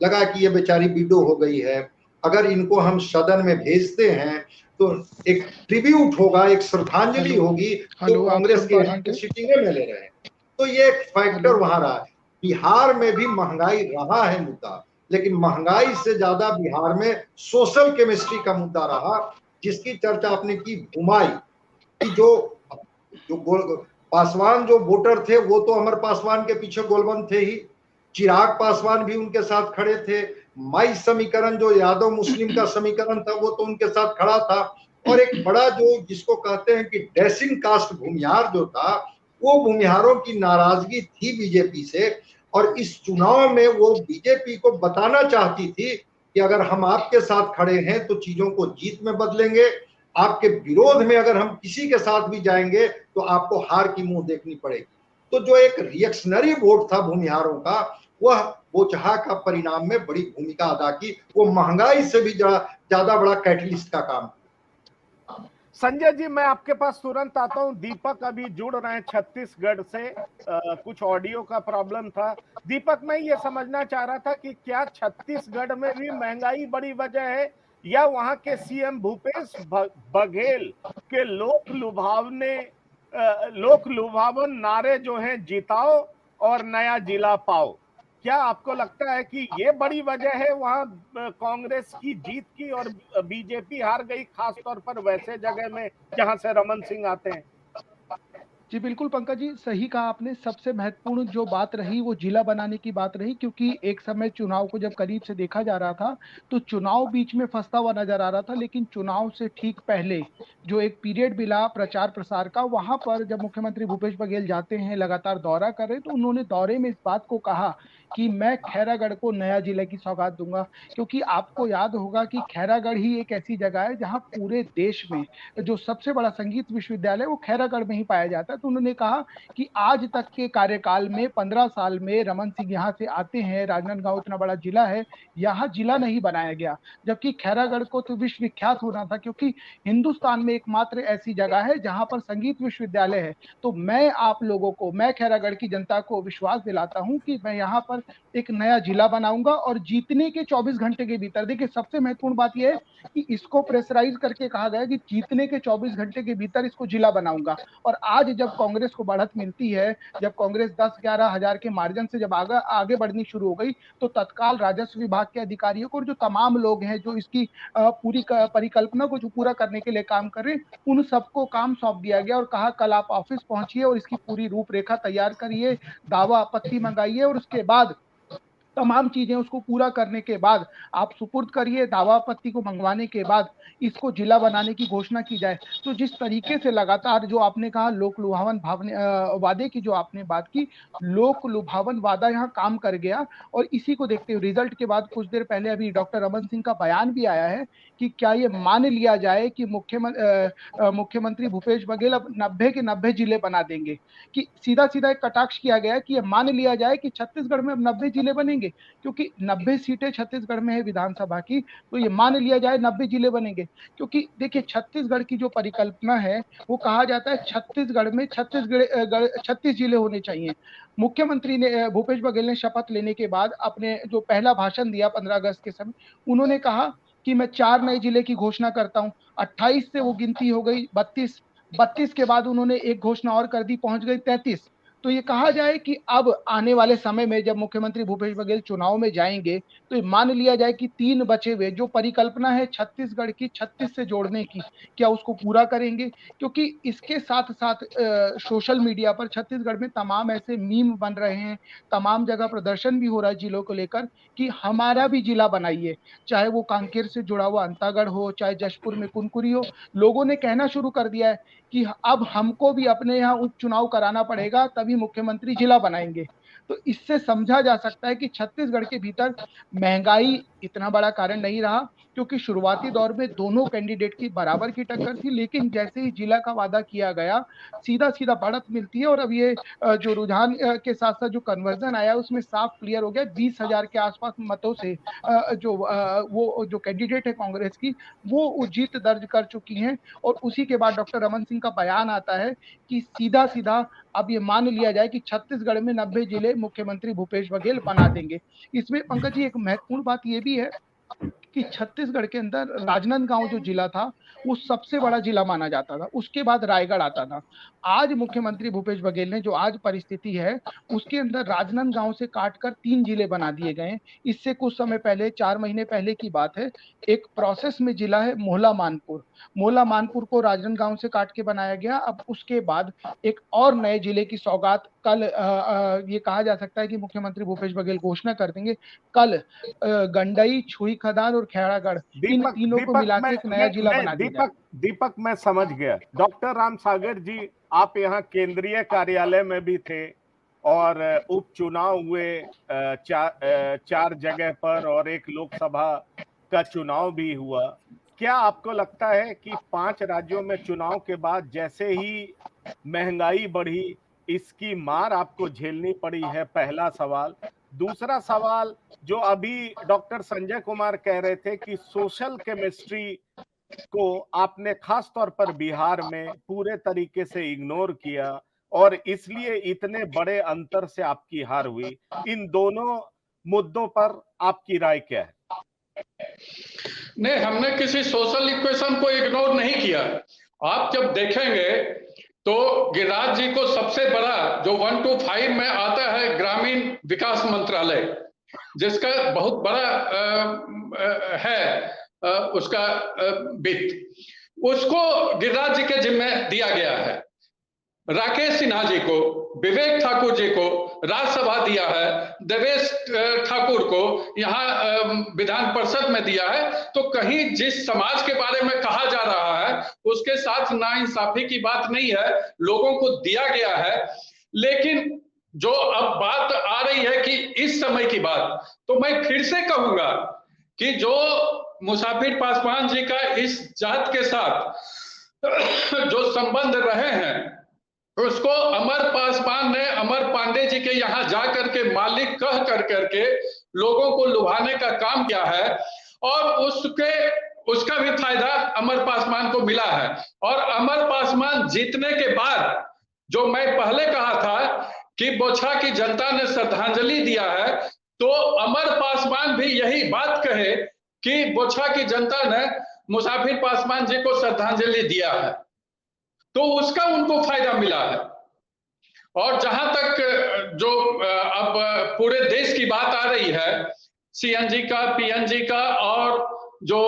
लगा कि ये बेचारी विडो हो गई है, अगर इनको हम सदन में भेजते हैं तो एक ट्रिब्यूट होगा, एक श्रद्धांजलि होगी, तो कांग्रेस के सिटिंग में ले रहे हैं। तो ये एक फैक्टर वहां रहा है। बिहार में भी महंगाई रहा है मुद्दा, लेकिन महंगाई से ज्यादा बिहार में सोशल केमिस्ट्री का मुद्दा रहा, जिसकी चर्चा आपने की भूमाई कि जो पासवान जो वोटर थे वो तो अमर पासवान के पीछे गोलबंद थे ही, चिराग पासवान भी उनके साथ खड़े थे, माई समीकरण जो यादव मुस्लिम का समीकरण था वो तो उनके साथ खड़ा था, और एक बड़ा जो जिसको कहते हैं कि डैशिंग कास्ट भूमिहार जो था, वो भूमिहारों की नाराजगी थी बीजेपी से, और इस चुनाव में वो बीजेपी को बताना चाहती थी कि अगर हम आपके साथ खड़े हैं तो चीजों को जीत में बदलेंगे, आपके विरोध में अगर हम किसी के साथ भी जाएंगे तो आपको हार की मुंह देखनी पड़ेगी। तो जो एक रिएक्शनरी वोट था भूमिहारों का, वह बोचहा का परिणाम में बड़ी भूमिका अदा की, वो महंगाई से भी ज्यादा बड़ा कैटलिस्ट का काम। संजय जी, मैं आपके पास तुरंत आता हूं। दीपक अभी जुड़ रहे हैं छत्तीसगढ़ से, कुछ ऑडियो का प्रॉब्लम था। दीपक, मैं ये समझना चाह रहा था कि क्या छत्तीसगढ़ में भी महंगाई बड़ी वजह है, या वहां के सीएम भूपेश बघेल के लोक लुभावन नारे जो हैं, जिताओ और नया जिला पाओ, क्या आपको लगता है कि ये बड़ी वजह है वहां कांग्रेस की जीत की, और बीजेपी हार गई, खास तौर पर वैसे जगह में जहां से रमन सिंह आते हैं? जी बिल्कुल पंकज जी, सही कहा आपने। सबसे महत्वपूर्ण जो बात रही वो जिला बनाने की बात रही, क्योंकि एक समय चुनाव को जब करीब से देखा जा रहा था तो चुनाव बीच में फंसता हुआ नजर आ रहा था, लेकिन चुनाव से ठीक पहले जो एक पीरियड मिला प्रचार प्रसार का, वहां पर जब मुख्यमंत्री भूपेश बघेल जाते हैं, लगातार दौरा कर रहे, तो उन्होंने दौरे में इस बात को कहा कि मैं खैरागढ़ को नया जिले की सौगात दूंगा। क्योंकि आपको याद होगा कि खैरागढ़ ही एक ऐसी जगह है जहां पूरे देश में जो सबसे बड़ा संगीत विश्वविद्यालय वो खैरागढ़ में ही पाया जाता है। तो उन्होंने कहा कि आज तक के कार्यकाल में 15 साल में रमन सिंह यहाँ से आते हैं, राजनांदगांव इतना बड़ा जिला है, यहाँ जिला नहीं बनाया गया, जबकि खैरागढ़ को तो विश्व विख्यात होना था, क्योंकि हिंदुस्तान में एकमात्र ऐसी जगह है जहां पर संगीत विश्वविद्यालय है। तो मैं आप लोगों को, मैं खैरागढ़ की जनता को विश्वास दिलाता हूं कि मैं यहाँ पर एक नया जिला बनाऊंगा, और जीतने के 24 घंटे के भीतर, देखिए सबसे महत्वपूर्ण बात यह है कि इसको प्रेशराइज करके कहा गया कि जीतने के 24 घंटे के भीतर इसको जिला बनाऊंगा। और आज जब कांग्रेस को बढ़त मिलती है, जब कांग्रेस 10-11 हजार के मार्जिन से जब आगे बढ़नी शुरू हो गई, तो तत्काल राजस्व विभाग के अधिकारियों को और जो तमाम लोग हैं जो इसकी पूरी परिकल्पना को जो पूरा करने के लिए काम कर रहे हैं, उन सबको काम सौंप दिया गया और कहा कल आप ऑफिस पहुंचिए और इसकी पूरी रूपरेखा तैयार करिए, दावा आपत्ति मंगाइए, और उसके बाद तमाम चीजें उसको पूरा करने के बाद आप सुपुर्द करिए, दावा आपत्ति को मंगवाने के बाद इसको जिला बनाने की घोषणा की जाए। तो जिस तरीके से लगातार जो आपने कहा लोक लुभावन वादे की जो आपने बात की, लोक लुभावन वादा यहाँ काम कर गया। और इसी को देखते हुए रिजल्ट के बाद कुछ देर पहले अभी डॉक्टर रमन सिंह का बयान भी आया है कि क्या ये मान लिया जाए कि मुख्यमंत्री भूपेश बघेल अब 90 के 90 जिले बना देंगे, कि सीधा सीधा एक कटाक्ष किया गया है कि ये मान लिया जाए कि छत्तीसगढ़ में अब 90 जिले बनेंगे, क्योंकि 90 सीटें छत्तीसगढ़ में है विधानसभा की, तो ये मान लिया जाए 90 जिले बनेंगे। क्योंकि देखिए छत्तीसगढ़ की जो परिकल्पना है वो कहा जाता है छत्तीसगढ़ में 36 जिले होने चाहिए। मुख्यमंत्री ने भूपेश बघेल ने शपथ लेने के बाद अपने जो पहला भाषण दिया 15 अगस्त के समय, उन्होंने कहा कि मैं 4 नए जिले की घोषणा करता हूं। 28 से वो गिनती हो गई 32 के बाद उन्होंने एक घोषणा और कर दी, पहुंच गई 33। तो ये कहा जाए कि अब आने वाले समय में जब मुख्यमंत्री भूपेश बघेल चुनाव में जाएंगे तो मान लिया जाए कि 3 बचे हुए जो परिकल्पना है छत्तीसगढ़ की 36 से जोड़ने की, क्या उसको पूरा करेंगे? क्योंकि इसके साथ साथ सोशल मीडिया पर छत्तीसगढ़ में तमाम ऐसे मीम बन रहे हैं, तमाम जगह प्रदर्शन भी हो रहा है जिलों को लेकर कि हमारा भी जिला बनाइए, चाहे वो कांकेर से जुड़ा हुआ अंतागढ़ हो, चाहे जशपुर में कुनकुरी हो। लोगों ने कहना शुरू कर दिया है कि अब हमको भी अपने यहाँ उपचुनाव कराना पड़ेगा, तभी मुख्यमंत्री जिला बनाएंगे। तो इससे समझा जा सकता है कि छत्तीसगढ़ के भीतर महंगाई इतना बड़ा कारण नहीं रहा, क्योंकि शुरुआती दौर में दोनों कैंडिडेट की बराबर की टक्कर थी, लेकिन जैसे ही जिला का वादा किया गया सीधा सीधा बढ़त मिलती है। और अब ये जो रुझान के साथ साथ जो कन्वर्जन आया उसमें साफ क्लियर हो गया, 20,000 के आसपास मतों से वो जो कैंडिडेट है कांग्रेस की वो जीत दर्ज कर चुकी हैं। और उसी के बाद डॉक्टर रमन सिंह का बयान आता है कि सीधा सीधा अब ये मान लिया जाए कि छत्तीसगढ़ में 90 जिले मुख्यमंत्री भूपेश बघेल बना देंगे। इसमें पंकज जी एक महत्वपूर्ण बात ये भी है कि छत्तीसगढ़ के अंदर राजनांदगांव जो जिला था वो सबसे बड़ा जिला माना जाता था, उसके बाद रायगढ़ आता था। आज मुख्यमंत्री भूपेश बघेल ने जो आज परिस्थिति है उसके अंदर राजनांदगांव से काटकर 3 जिले बना दिए गए हैं। इससे कुछ समय पहले 4 महीने पहले की बात है, एक प्रोसेस में जिला है मोहला मानपुर को राजनांदगांव से काट के बनाया गया। अब उसके बाद एक और नए जिले की सौगात कल ये कहा जा सकता है कि मुख्यमंत्री भूपेश बघेल घोषणा कर देंगे। कल गंडई, छुई खदान और खैरागढ़ इन तीनों को मिलाकर एक नया जिला बना दिया। दीपक मैं समझ गया। डॉक्टर राम सागर जी, आप यहाँ केंद्रीय कार्यालय में भी थे और उपचुनाव हुए 4 जगह पर और एक लोकसभा का चुनाव भी हुआ। क्या आपको लगता है कि 5 राज्यों में चुनाव के बाद जैसे ही महंगाई बढ़ी इसकी मार आपको झेलनी पड़ी है? पहला सवाल। दूसरा सवाल, जो अभी डॉक्टर संजय कुमार कह रहे थे कि सोशल केमिस्ट्री को आपने खास तौर पर बिहार में पूरे तरीके से इग्नोर किया और इसलिए इतने बड़े अंतर से आपकी हार हुई। इन दोनों मुद्दों पर आपकी राय क्या है? नहीं, हमने किसी सोशल इक्वेशन को इग्नोर नहीं किया। आप जब देखेंगे तो गिरिराज जी को सबसे बड़ा जो 1 to 5 में आता है ग्रामीण विकास मंत्रालय, जिसका बहुत बड़ा है उसका वित्त, उसको गिरिराज जी के जिम्मे दिया गया है। राकेश सिन्हा जी को, विवेक ठाकुर जी को राज्यसभा दिया है, देवेश ठाकुर को यहाँ विधान परिषद में दिया है। तो कहीं जिस समाज के बारे में कहा जा रहा है उसके साथ नाइंसाफी की बात नहीं है, लोगों को दिया गया है। लेकिन जो अब बात आ रही है कि इस समय की बात, तो मैं फिर से कहूंगा कि जो मुसाफिर पासवान जी का इस जात के साथ जो संबंध रहे हैं उसको अमर पासवान ने अमर पांडे जी के यहाँ जाकर के मालिक कह कर करके लोगों को लुभाने का काम किया है और उसका भी फायदा अमर पासवान को मिला है। और अमर पासवान जीतने के बाद जो मैं पहले कहा था कि बोछा की जनता ने श्रद्धांजलि दिया है, तो अमर पासवान भी यही बात कहे कि बोछा की जनता ने मुसाफिर पासवान जी को श्रद्धांजलि दिया है, तो उसका उनको फायदा मिला है। और जहां तक जो अब पूरे देश की बात आ रही है, सीएनजी का, पीएनजी का और जो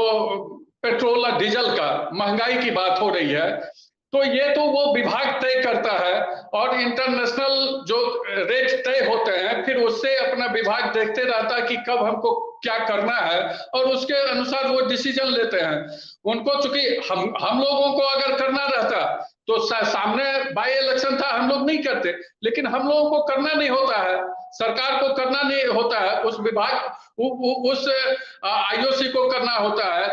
पेट्रोल और डीजल का महंगाई की बात हो रही है, तो ये तो वो विभाग तय करता है और इंटरनेशनल जो रेट तय होते हैं फिर उससे अपना विभाग देखते रहता है कि कब हमको क्या करना है और उसके अनुसार वो डिसीजन लेते हैं। उनको चूंकि हम लोगों को अगर करना रहता तो सामने बाई इलेक्शन था, हम लोग नहीं करते, लेकिन हम लोगों को करना नहीं होता है, सरकार को करना नहीं होता है, उस विभाग उस आईओसी को करना होता है,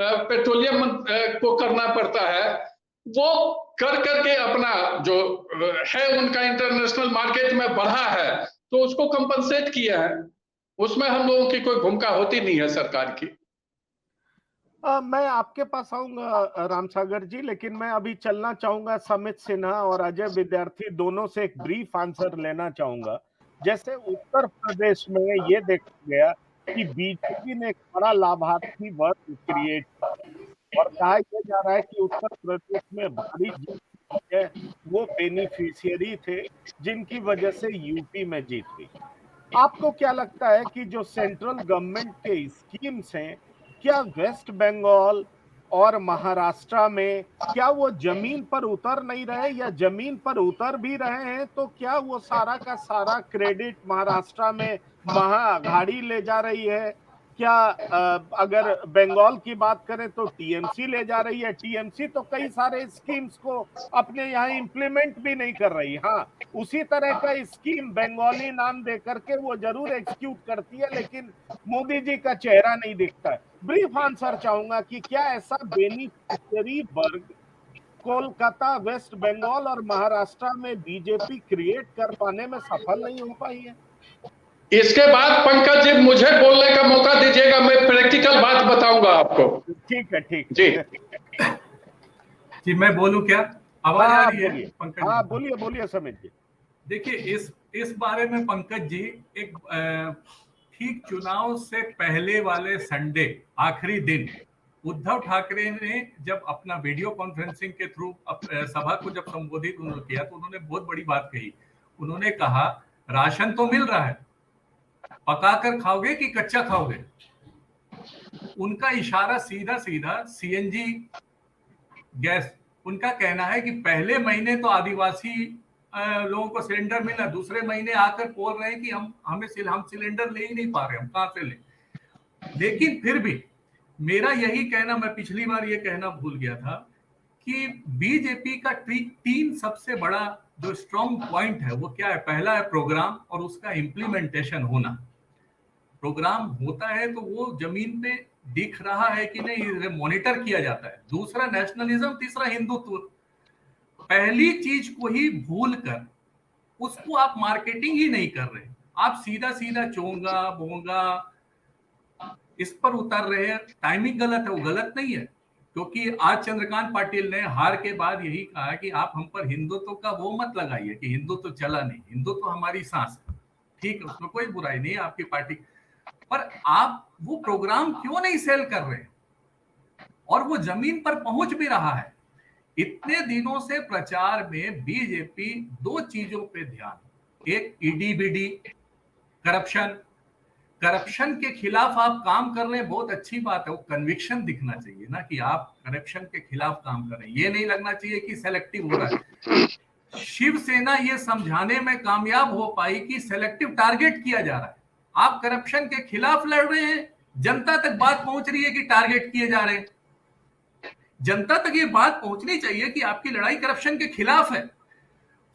पेट्रोलियम को करना पड़ता है। वो कर करके अपना जो है उनका इंटरनेशनल मार्केट में बढ़ा है तो उसको कंपनसेट किया है, उसमें हम लोगों की कोई भूमिका होती नहीं है सरकार की। मैं आपके पास आऊंगा रामसागर जी, लेकिन मैं अभी चलना चाहूंगा समित सिन्हा और अजय विद्यार्थी दोनों से एक ब्रीफ आंसर लेना चाहूंगा। जैसे उत्तर प्रदेश में ये देखा गया कि बीजेपी ने एक बड़ा लाभार्थी वर्ग क्रिएट और कहा यह जा रहा है कि उत्तर प्रदेश में भारी जीत है, वो बेनिफिशियरी थे जिनकी वजह से यूपी में जीत हुई। आपको क्या लगता है कि जो सेंट्रल गवर्नमेंट के स्कीम्स हैं, क्या वेस्ट बंगाल और महाराष्ट्र में क्या वो जमीन पर उतर नहीं रहे, या जमीन पर उतर भी रहे हैं तो क्या वो सारा का सारा क्रेडिट महाराष्ट्र में महाअघाड़ी ले जा रही है? क्या अगर बंगाल की बात करें तो टीएमसी ले जा रही है? टीएमसी तो कई सारे स्कीम्स को अपने यहाँ इंप्लीमेंट भी नहीं कर रही। हाँ, उसी तरह का स्कीम बंगाली नाम दे करके वो जरूर एग्जीक्यूट करती है, लेकिन मोदी जी का चेहरा नहीं दिखता है। ब्रीफ आंसर चाहूंगा कि क्या ऐसा बेनिफिशियरी वर्ग कोलकाता, वेस्ट बंगाल और महाराष्ट्र में बीजेपी क्रिएट कर पाने में सफल नहीं हो पाई है? इसके बाद पंकज जी मुझे बोलने का मौका दीजिएगा, मैं प्रैक्टिकल बात बताऊंगा आपको। ठीक है, ठीक जी जी, मैं बोलूं क्या? आवाज आ रही है बोलिए। पंकज? हाँ, बोलिए बोलिए समित जी। देखिए, इस बारे में पंकज जी, एक ठीक चुनाव से पहले वाले संडे आखिरी दिन उद्धव ठाकरे ने जब अपना वीडियो कॉन्फ्रेंसिंग के थ्रू सभा को जब संबोधित उन्होंने किया तो उन्होंने बहुत बड़ी बात कही। उन्होंने कहा राशन तो मिल रहा है, पकाकर खाओगे कि कच्चा खाओगे? उनका इशारा सीधा सीधा सीएनजी गैस। उनका कहना है कि पहले महीने तो आदिवासी लोगों को सिलेंडर मिला, दूसरे महीने आकर बोल रहे हैं कि हम सिलेंडर ले ही नहीं पा रहे, हम कहां से लें? लेकिन फिर भी मेरा यही कहना, मैं पिछली बार ये कहना भूल गया था कि बीजेपी का 3 सबसे बड़ा जो स्ट्रॉन्ग पॉइंट है वो क्या है? पहला है प्रोग्राम और उसका इम्प्लीमेंटेशन होना। प्रोग्राम होता है तो वो जमीन पे दिख रहा है कि नहीं, मॉनिटर किया जाता है। दूसरा नेशनलिज्म, तीसरा हिंदुत्व। पहली चीज को ही भूल कर उसको आप मार्केटिंग ही नहीं कर रहे, आप सीधा सीधा चोंगा बोंगा इस पर उतर रहे हैं। टाइमिंग गलत है, वो गलत नहीं है, क्योंकि आज चंद्रकांत पाटिल ने हार के बाद यही कहा कि आप हम पर हिंदुत्व का वो मत लगाइए कि हिंदुत्व चला नहीं, हिंदुत्व हमारी सांस है। ठीक है, उसमें कोई बुराई नहीं है आपकी पार्टी, पर आप वो प्रोग्राम क्यों नहीं सेल कर रहे? और वो जमीन पर पहुंच भी रहा है। इतने दिनों से प्रचार में बीजेपी 2 चीजों पे ध्यान, एक ईडीबीडी करप्शन के खिलाफ आप काम कर रहे हैं, बहुत अच्छी बात है, वो कन्विक्शन दिखना चाहिए ना कि आप करप्शन के खिलाफ काम कर रहे हैं। ये नहीं लगना चाहिए कि सेलेक्टिव हो रहा है। शिवसेना ये समझाने में कामयाब हो पाई कि सेलेक्टिव टारगेट किया जा रहा है। आप करप्शन के खिलाफ लड़ रहे हैं, जनता तक बात पहुंच रही है कि टारगेट किए जा रहे हैं। जनता तक ये बात पहुंचनी चाहिए कि आपकी लड़ाई करप्शन के खिलाफ है,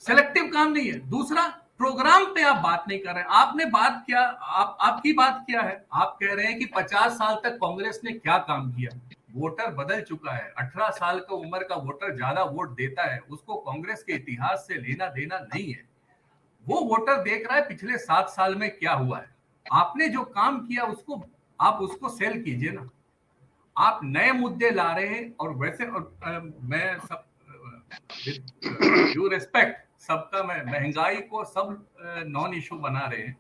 सेलेक्टिव काम नहीं है। दूसरा, प्रोग्राम पे आप बात नहीं कर रहे हैं। आपने बात क्या, आपकी बात क्या है? आप कह रहे हैं कि 50 साल तक कांग्रेस ने क्या काम किया। वोटर बदल चुका है, 18 साल का उम्र का वोटर ज्यादा वोट देता है, उसको कांग्रेस के इतिहास से लेना देना नहीं है। वो वोटर देख रहा है पिछले 7 साल में क्या हुआ है। आपने जो काम किया उसको आप उसको सेल कीजिए ना। आप नए मुद्दे ला रहे हैं, और वैसे मैं सब यू रिस्पेक्ट सबका, मैं महंगाई को सब नॉन इशू बना रहे हैं,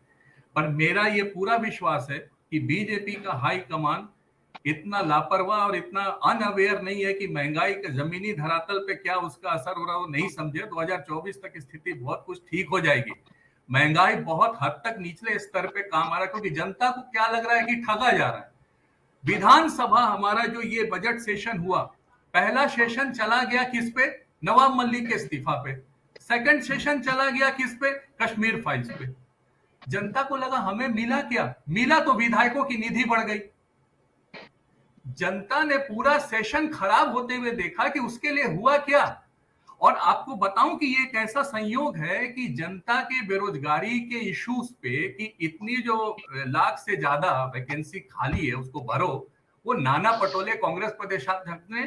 पर मेरा ये पूरा विश्वास है कि बीजेपी का हाई कमान इतना लापरवाह और इतना अनअवेयर नहीं है कि महंगाई के जमीनी धरातल पे क्या उसका असर हो रहा है वो नहीं समझे। 2024 तक स्थिति बहुत कुछ ठीक हो जाएगी। महंगाई बहुत हद तक निचले स्तर पे काम आ रहा है, क्योंकि जनता को क्या लग रहा है कि ठगा जा रहा है। विधानसभा हमारा जो ये बजट सेशन हुआ, पहला सेशन चला गया किस पे? नवाब मलिक के इस्तीफा पे। सेकंड सेशन चला गया किस पे? कश्मीर फाइल्स पे। जनता को लगा हमें मिला क्या? मिला तो विधायकों की निधि बढ़ गई। जनता ने पूरा सेशन खराब होते हुए देखा कि उसके लिए हुआ क्या। और आपको बताऊं कि ये एक ऐसा संयोग है कि जनता के बेरोजगारी के इश्यूज पे कि इतनी जो लाख से ज्यादा वैकेंसी खाली है उसको भरो, वो नाना पटोले कांग्रेस प्रदेशाध्यक्ष ने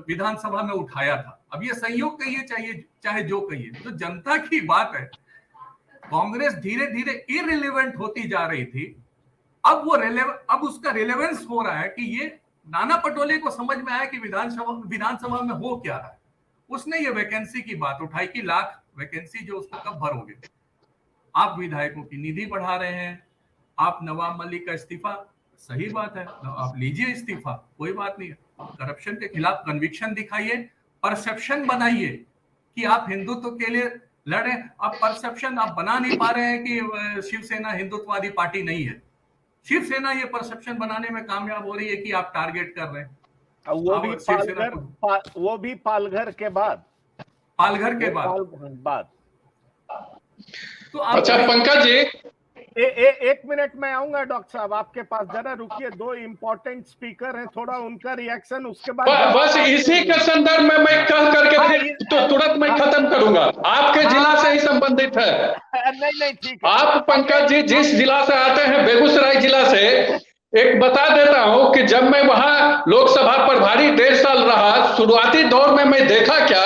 विधानसभा में उठाया था। अब ये संयोग कहिए चाहे जो कहिए, तो जनता की बात है। कांग्रेस धीरे धीरे इररिलेवेंट होती जा रही थी, अब उसका रिलेवेंस हो रहा है कि ये नाना पटोले को समझ में आया कि विधानसभा में हो क्या रहा है। उसने ये वैकेंसी की बात उठाई कि लाख वैकेंसी जो उसको कब भरोगे? आप विधायकों की निधि बढ़ा रहे हैं, आप नवाब मलिक का इस्तीफा, सही बात है, आप लीजिए इस्तीफा, कोई बात नहीं है। करप्शन के खिलाफ कन्विक्शन दिखाइए, परसेप्शन बनाइए कि आप हिंदुत्व के लिए लड़े। अब परसेप्शन आप बना नहीं पा रहे हैं कि शिवसेना हिंदुत्ववादी पार्टी नहीं है। शिवसेना ये परसेप्शन बनाने में कामयाब हो रही है कि आप टारगेट कर रहे हैं। वो भी पालघर के बाद तो अच्छा पंकज जी, एक मिनट में आऊंगा डॉक्टर साहब आपके पास, जरा रुकिए। दो इम्पोर्टेंट स्पीकर हैं, थोड़ा उनका रिएक्शन, उसके बाद बस इसी के संदर्भ में मैं कह करके फिर तो तुरंत मैं खत्म करूंगा। आपके जिला से ही संबंधित है। नहीं ठीक है। आप पंकज जी जिस जिला से आते हैं, बेगूसराय जिला से, एक बता देता हूं कि जब मैं वहां लोकसभा प्रभारी 1.5 साल रहा, शुरुआती दौर में मैं देखा क्या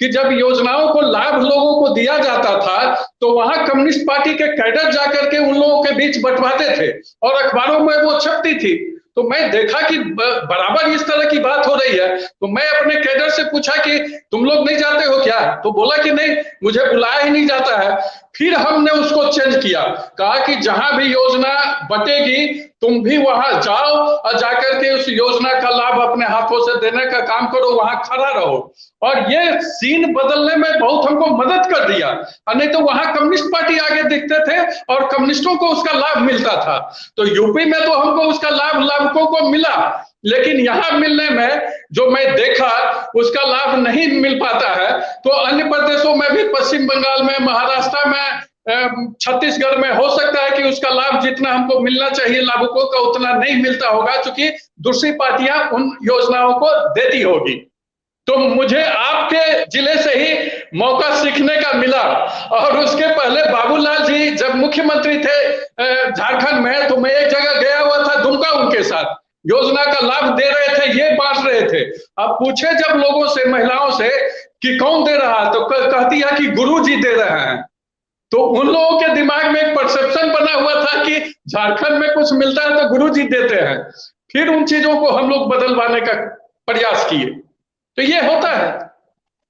कि जब योजनाओं को लाभ लोगों को दिया जाता था तो वहां कम्युनिस्ट पार्टी के कैडर जाकर के उन लोगों के बीच बंटवाते थे और अखबारों में वो छपती थी। तो मैं देखा कि बराबर इस तरह की बात हो रही है। तो मैं अपने कैडर से पूछा कि तुम लोग नहीं जाते हो क्या? तो बोला कि नहीं, मुझे बुलाया ही नहीं जाता है। फिर हमने उसको चेंज किया, कहा कि जहां भी योजना बटेगी तुम भी वहां जाओ और जाकर के उस योजना का लाभ अपने हाथों से देने का काम करो, वहां खड़ा रहो। और ये सीन बदलने में बहुत हमको मदद कर दिया। नहीं तो वहां कम्युनिस्ट पार्टी आगे दिखते थे और कम्युनिस्टों को उसका लाभ मिलता था। तो यूपी में तो हमको उसका लाभ लाभुकों को मिला, लेकिन यहां मिलने में जो मैं देखा उसका लाभ नहीं मिल पाता है। तो अन्य प्रदेशों में भी, पश्चिम बंगाल में, महाराष्ट्र में, छत्तीसगढ़ में हो सकता है कि उसका लाभ जितना हमको मिलना चाहिए लाभुकों का उतना नहीं मिलता होगा, क्योंकि दूसरी पार्टियां उन योजनाओं को देती होगी। तो मुझे आपके जिले से ही मौका सीखने का मिला। और उसके पहले बाबूलाल जी जब मुख्यमंत्री थे झारखंड में, तो मैं एक जगह गया हुआ था दुमका, उनके साथ योजना का लाभ दे रहे थे, ये बांट रहे थे। अब पूछे जब लोगों से, महिलाओं से कि कौन दे रहा है, तो कहती है कि गुरुजी दे रहे हैं। तो उन लोगों के दिमाग में एक परसेप्शन बना हुआ था कि झारखंड में कुछ मिलता है तो गुरुजी देते हैं। फिर उन चीजों को हम लोग बदलवाने का प्रयास किए। तो ये होता है।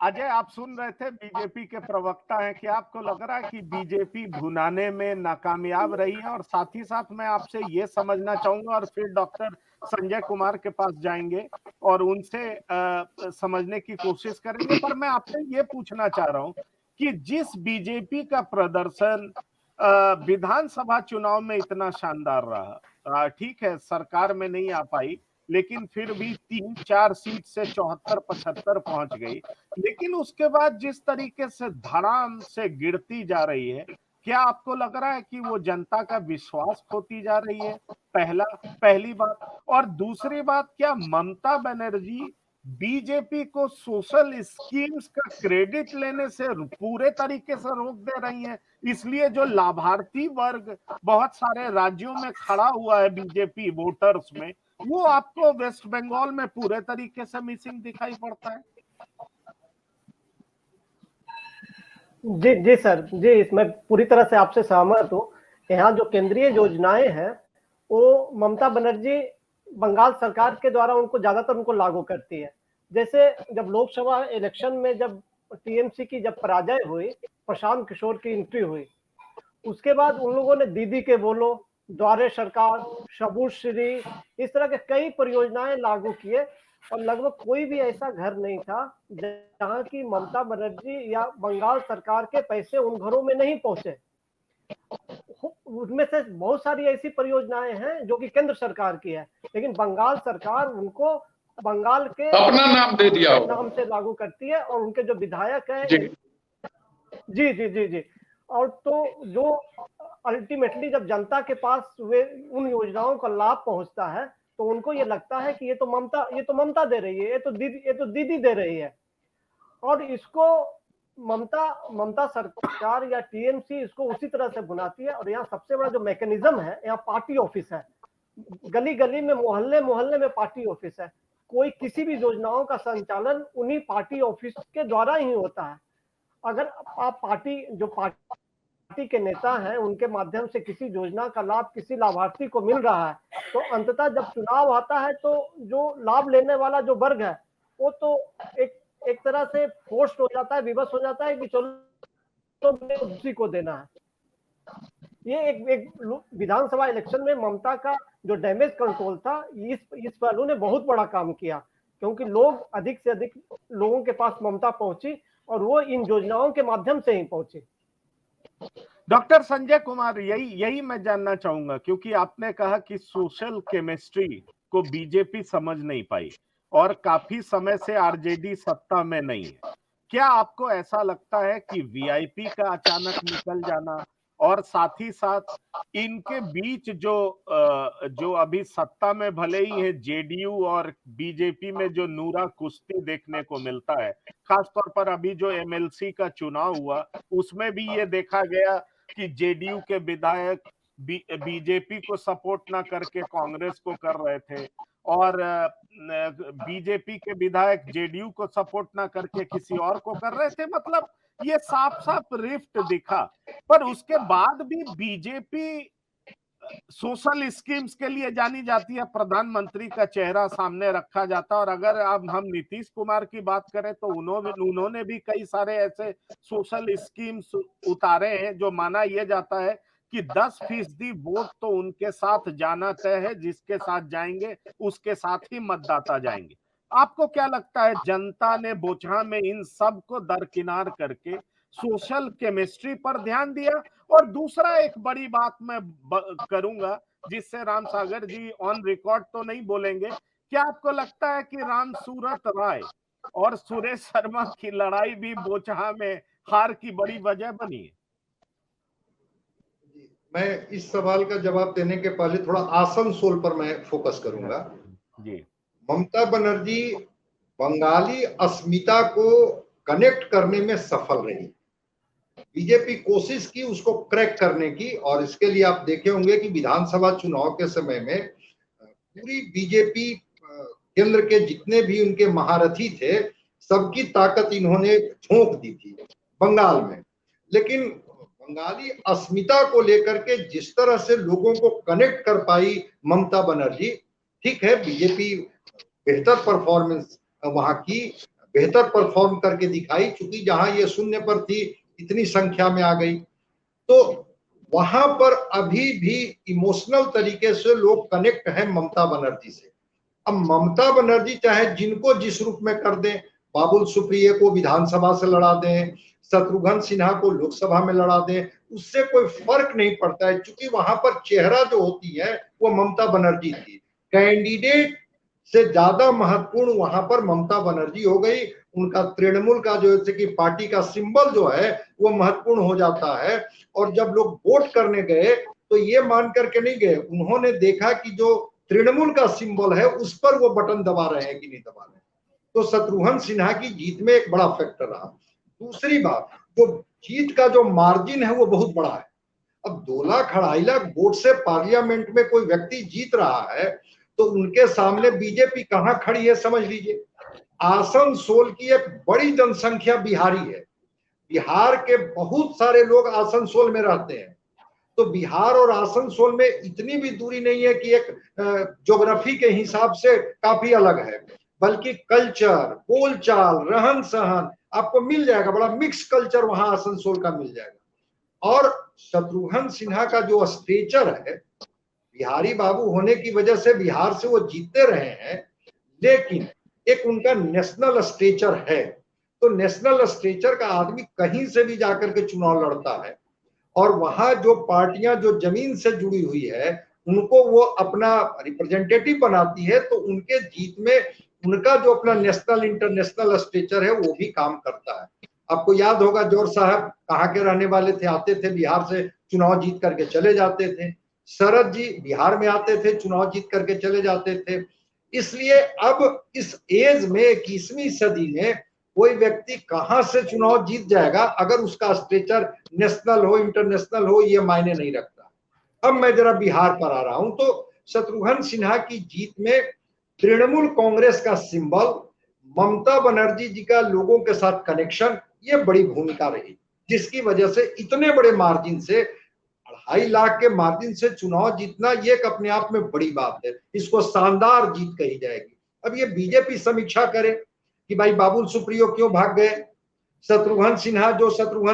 अजय, आप सुन रहे थे, बीजेपी के प्रवक्ता हैं, कि आपको लग रहा है कि बीजेपी भुनाने में नाकामयाब रही है? और साथ ही साथ मैं आपसे ये समझना चाहूंगा, और फिर डॉक्टर संजय कुमार के पास जाएंगे और उनसे समझने की कोशिश करेंगे। पर मैं आपसे ये पूछना चाह रहा हूं कि जिस बीजेपी का प्रदर्शन विधानसभा चुनाव में इतना शानदार रहा, ठीक है सरकार में नहीं आ पाई, लेकिन फिर भी 3-4 सीट से 74-75 पहुंच गई, लेकिन उसके बाद जिस तरीके से धड़ाम से गिरती जा रही है, क्या आपको लग रहा है कि वो जनता का विश्वास खोती जा रही है? पहली बात। और दूसरी बात, क्या ममता बनर्जी बीजेपी को सोशल स्कीम्स का क्रेडिट लेने से पूरे तरीके से रोक दे रही हैं? इसलिए जो लाभार्थी वर्ग बहुत सारे राज्यों में खड़ा हुआ है बीजेपी वोटर्स में, वो आपको वेस्ट बंगाल में पूरे तरीके से मिसिंग दिखाई पड़ता है? जी जी सर, जी इसमें पूरी तरह से आपसे सहमत हूँ। यहाँ जो केंद्रीय योजनाएं हैं वो ममता बनर्जी बंगाल सरकार के द्वारा उनको ज्यादातर उनको लागू करती है। जैसे जब लोकसभा इलेक्शन में जब टीएमसी की जब पराजय हुई, प्रशांत किशोर की एंट्री हुई, उसके बाद उन लोगों ने दीदी के बोलो, द्वारे सरकार, सबूत श्री, इस तरह के कई परियोजनाएं लागू किए और लगभग कोई भी ऐसा घर नहीं था जहां की ममता बनर्जी या बंगाल सरकार के पैसे उन घरों में नहीं पहुंचे। उनमें से बहुत सारी ऐसी परियोजनाएं हैं जो कि केंद्र सरकार की है, लेकिन बंगाल सरकार उनको बंगाल के अपना नाम दे दिया, नाम से लागू करती है। और उनके जो विधायक है, जी जी जी जी जी, और तो जो अल्टीमेटली जब जनता के पास वे उन योजनाओं का लाभ पहुंचता है तो उनको ये लगता है कि ये तो ममता दे रही है, ये तो दीदी दे रही है। और इसको ममता सरकार या टीएमसी इसको उसी तरह से बुनाती है। और यहाँ सबसे बड़ा जो मैकेनिज्म है, यहाँ पार्टी ऑफिस है, गली गली में, मोहल्ले मोहल्ले में पार्टी ऑफिस है। कोई किसी भी योजनाओं का संचालन उन्हीं पार्टी ऑफिस के द्वारा ही होता है। अगर आप पार्टी के नेता हैं, उनके माध्यम से किसी योजना का लाभ किसी लाभार्थी को मिल रहा है, तो अंततः जब चुनाव आता है तो जो लाभ लेने वाला जो वर्ग है वो तो एक तरह से फोर्स्ड हो जाता है, विवश हो जाता है कि चलो तो उसी को देना है। ये एक विधानसभा इलेक्शन में ममता का जो डैमेज कंट्रोल था, इस पहलू ने बहुत बड़ा काम किया, क्योंकि लोग अधिक से अधिक लोगों के पास ममता पहुंची और वो इन योजनाओं के माध्यम से ही पहुंची। डॉक्टर संजय कुमार, यही मैं जानना चाहूंगा, क्योंकि आपने कहा कि सोशल केमिस्ट्री को बीजेपी समझ नहीं पाई और काफी समय से आरजेडी सत्ता में नहीं है। क्या आपको ऐसा लगता है कि वीआईपी का अचानक निकल जाना और साथ ही साथ इनके बीच जो अभी सत्ता में भले ही है जेडीयू और बीजेपी में जो नूरा कुश्ती देखने को मिलता है, खासतौर पर अभी जो एमएलसी का चुनाव हुआ उसमें भी ये देखा गया कि जेडीयू के विधायक बीजेपी को सपोर्ट ना करके कांग्रेस को कर रहे थे और बीजेपी के विधायक जेडीयू को सपोर्ट ना करके किसी और को कर रहे थे। मतलब ये साफ साफ रिफ्ट दिखा। पर उसके बाद भी बीजेपी सोशल स्कीम्स के लिए जानी जाती है, प्रधानमंत्री का चेहरा सामने रखा जाता है। और अगर अब हम नीतीश कुमार की बात करें तो उन्होंने भी कई सारे ऐसे सोशल स्कीम्स उतारे हैं जो माना यह जाता है कि 10% वोट तो उनके साथ जाना तय है, जिसके साथ जाएंगे उसके साथ ही मतदाता जाएंगे। आपको क्या लगता है, जनता ने बोचहा में इन सब को दरकिनार करके सोशल केमिस्ट्री पर ध्यान दिया? और दूसरा एक बड़ी बात मैं करूंगा जिससे राम सागर जी ऑन रिकॉर्ड तो नहीं बोलेंगे, क्या आपको लगता है कि राम सूरत राय और सुरेश शर्मा की लड़ाई भी बोचहा में हार की बड़ी वजह बनी है? मैं इस सवाल का जवाब देने के पहले थोड़ा आसनसोल पर मैं फोकस करूंगा जी। ममता बनर्जी बंगाली अस्मिता को कनेक्ट करने में सफल रही। बीजेपी कोशिश की उसको क्रैक करने की, और इसके लिए आप देखे होंगे कि विधानसभा चुनाव के समय में पूरी बीजेपी केंद्र के जितने भी उनके महारथी थे सबकी ताकत इन्होंने झोंक दी थी बंगाल में। लेकिन बंगाली अस्मिता को लेकर के जिस तरह से लोगों को कनेक्ट कर पाई ममता बनर्जी, ठीक है बीजेपी बेहतर परफॉर्मेंस वहां की बेहतर परफॉर्म करके दिखाई, चूंकि जहां ये शून्य पर थी इतनी संख्या में आ गई, तो वहां पर अभी भी इमोशनल तरीके से लोग कनेक्ट हैं ममता बनर्जी से। अब ममता बनर्जी चाहे जिनको जिस रूप में कर दें, बाबुल सुप्रियो को विधानसभा से लड़ा दें, शत्रुघ्न सिन्हा को लोकसभा में लड़ा दें, उससे कोई फर्क नहीं पड़ता है, क्योंकि वहां पर चेहरा जो होती है वो ममता बनर्जी थी। कैंडिडेट से ज्यादा महत्वपूर्ण वहां पर ममता बनर्जी हो गई। उनका तृणमूल का जो जैसे कि पार्टी का सिंबल जो है वो महत्वपूर्ण हो जाता है। और जब लोग वोट करने गए तो ये मान करके नहीं गए, उन्होंने देखा कि जो तृणमूल का सिंबल है उस पर वो बटन दबा रहे हैं कि नहीं दबा रहे हैं। तो शत्रुघ्न सिन्हा की जीत में एक बड़ा फैक्टर रहा। दूसरी बात, जो जीत का जो मार्जिन है वो बहुत बड़ा है। अब 2 लाख 2.5 लाख वोट से पार्लियामेंट में कोई व्यक्ति जीत रहा है तो उनके सामने बीजेपी कहां खड़ी है समझ लीजिए। आसनसोल की एक बड़ी जनसंख्या बिहारी है, बिहार के बहुत सारे लोग आसनसोल में रहते हैं। तो बिहार और आसनसोल में इतनी भी दूरी नहीं है कि एक ज्योग्राफी के हिसाब से काफी अलग है, बल्कि कल्चर, बोलचाल, रहन सहन आपको मिल जाएगा, बड़ा मिक्स कल्चर वहां आसनसोल का मिल जाएगा। और शत्रुघ्न सिन्हा का जो स्टेचर है, बिहारी बाबू होने की वजह से बिहार से वो जीतते रहे हैं, लेकिन एक उनका नेशनल स्टेचर है। तो नेशनल स्टेचर का आदमी कहीं से भी जाकर के चुनाव लड़ता है, और वहां जो पार्टियां जो जमीन से जुड़ी हुई है उनको वो अपना रिप्रेजेंटेटिव बनाती है, तो उनके जीत में उनका जो अपना नेशनल इंटरनेशनल स्टेचर है वो भी काम करता है। आपको याद होगा जोर साहब कहाँ के रहने वाले थे, आते थे बिहार से, चुनाव जीत करके चले जाते थे। शरद जी बिहार में आते थे, चुनाव जीत करके चले जाते थे। इसलिए अब इस एज में 21वीं सदी में कोई व्यक्ति कहां से चुनाव जीत जाएगा अगर उसका स्टेचर नेशनल हो इंटरनेशनल हो ये मायने नहीं रखता। अब मैं जरा बिहार पर आ रहा हूं, तो शत्रुघ्न सिन्हा की जीत में तृणमूल कांग्रेस का सिंबल, ममता बनर्जी जी का लोगों के साथ कनेक्शन, ये बड़ी भूमिका रही, जिसकी वजह से इतने बड़े मार्जिन से 2.5 लाख के मार्जिन से चुनाव जीतना ये एक अपने आप में बड़ी बात है, इसको शानदार जीत कही जाएगी। अब ये बीजेपी समीक्षा करे कि भाई बाबुल सुप्रियो क्यों भाग गए, शत्रुघ्न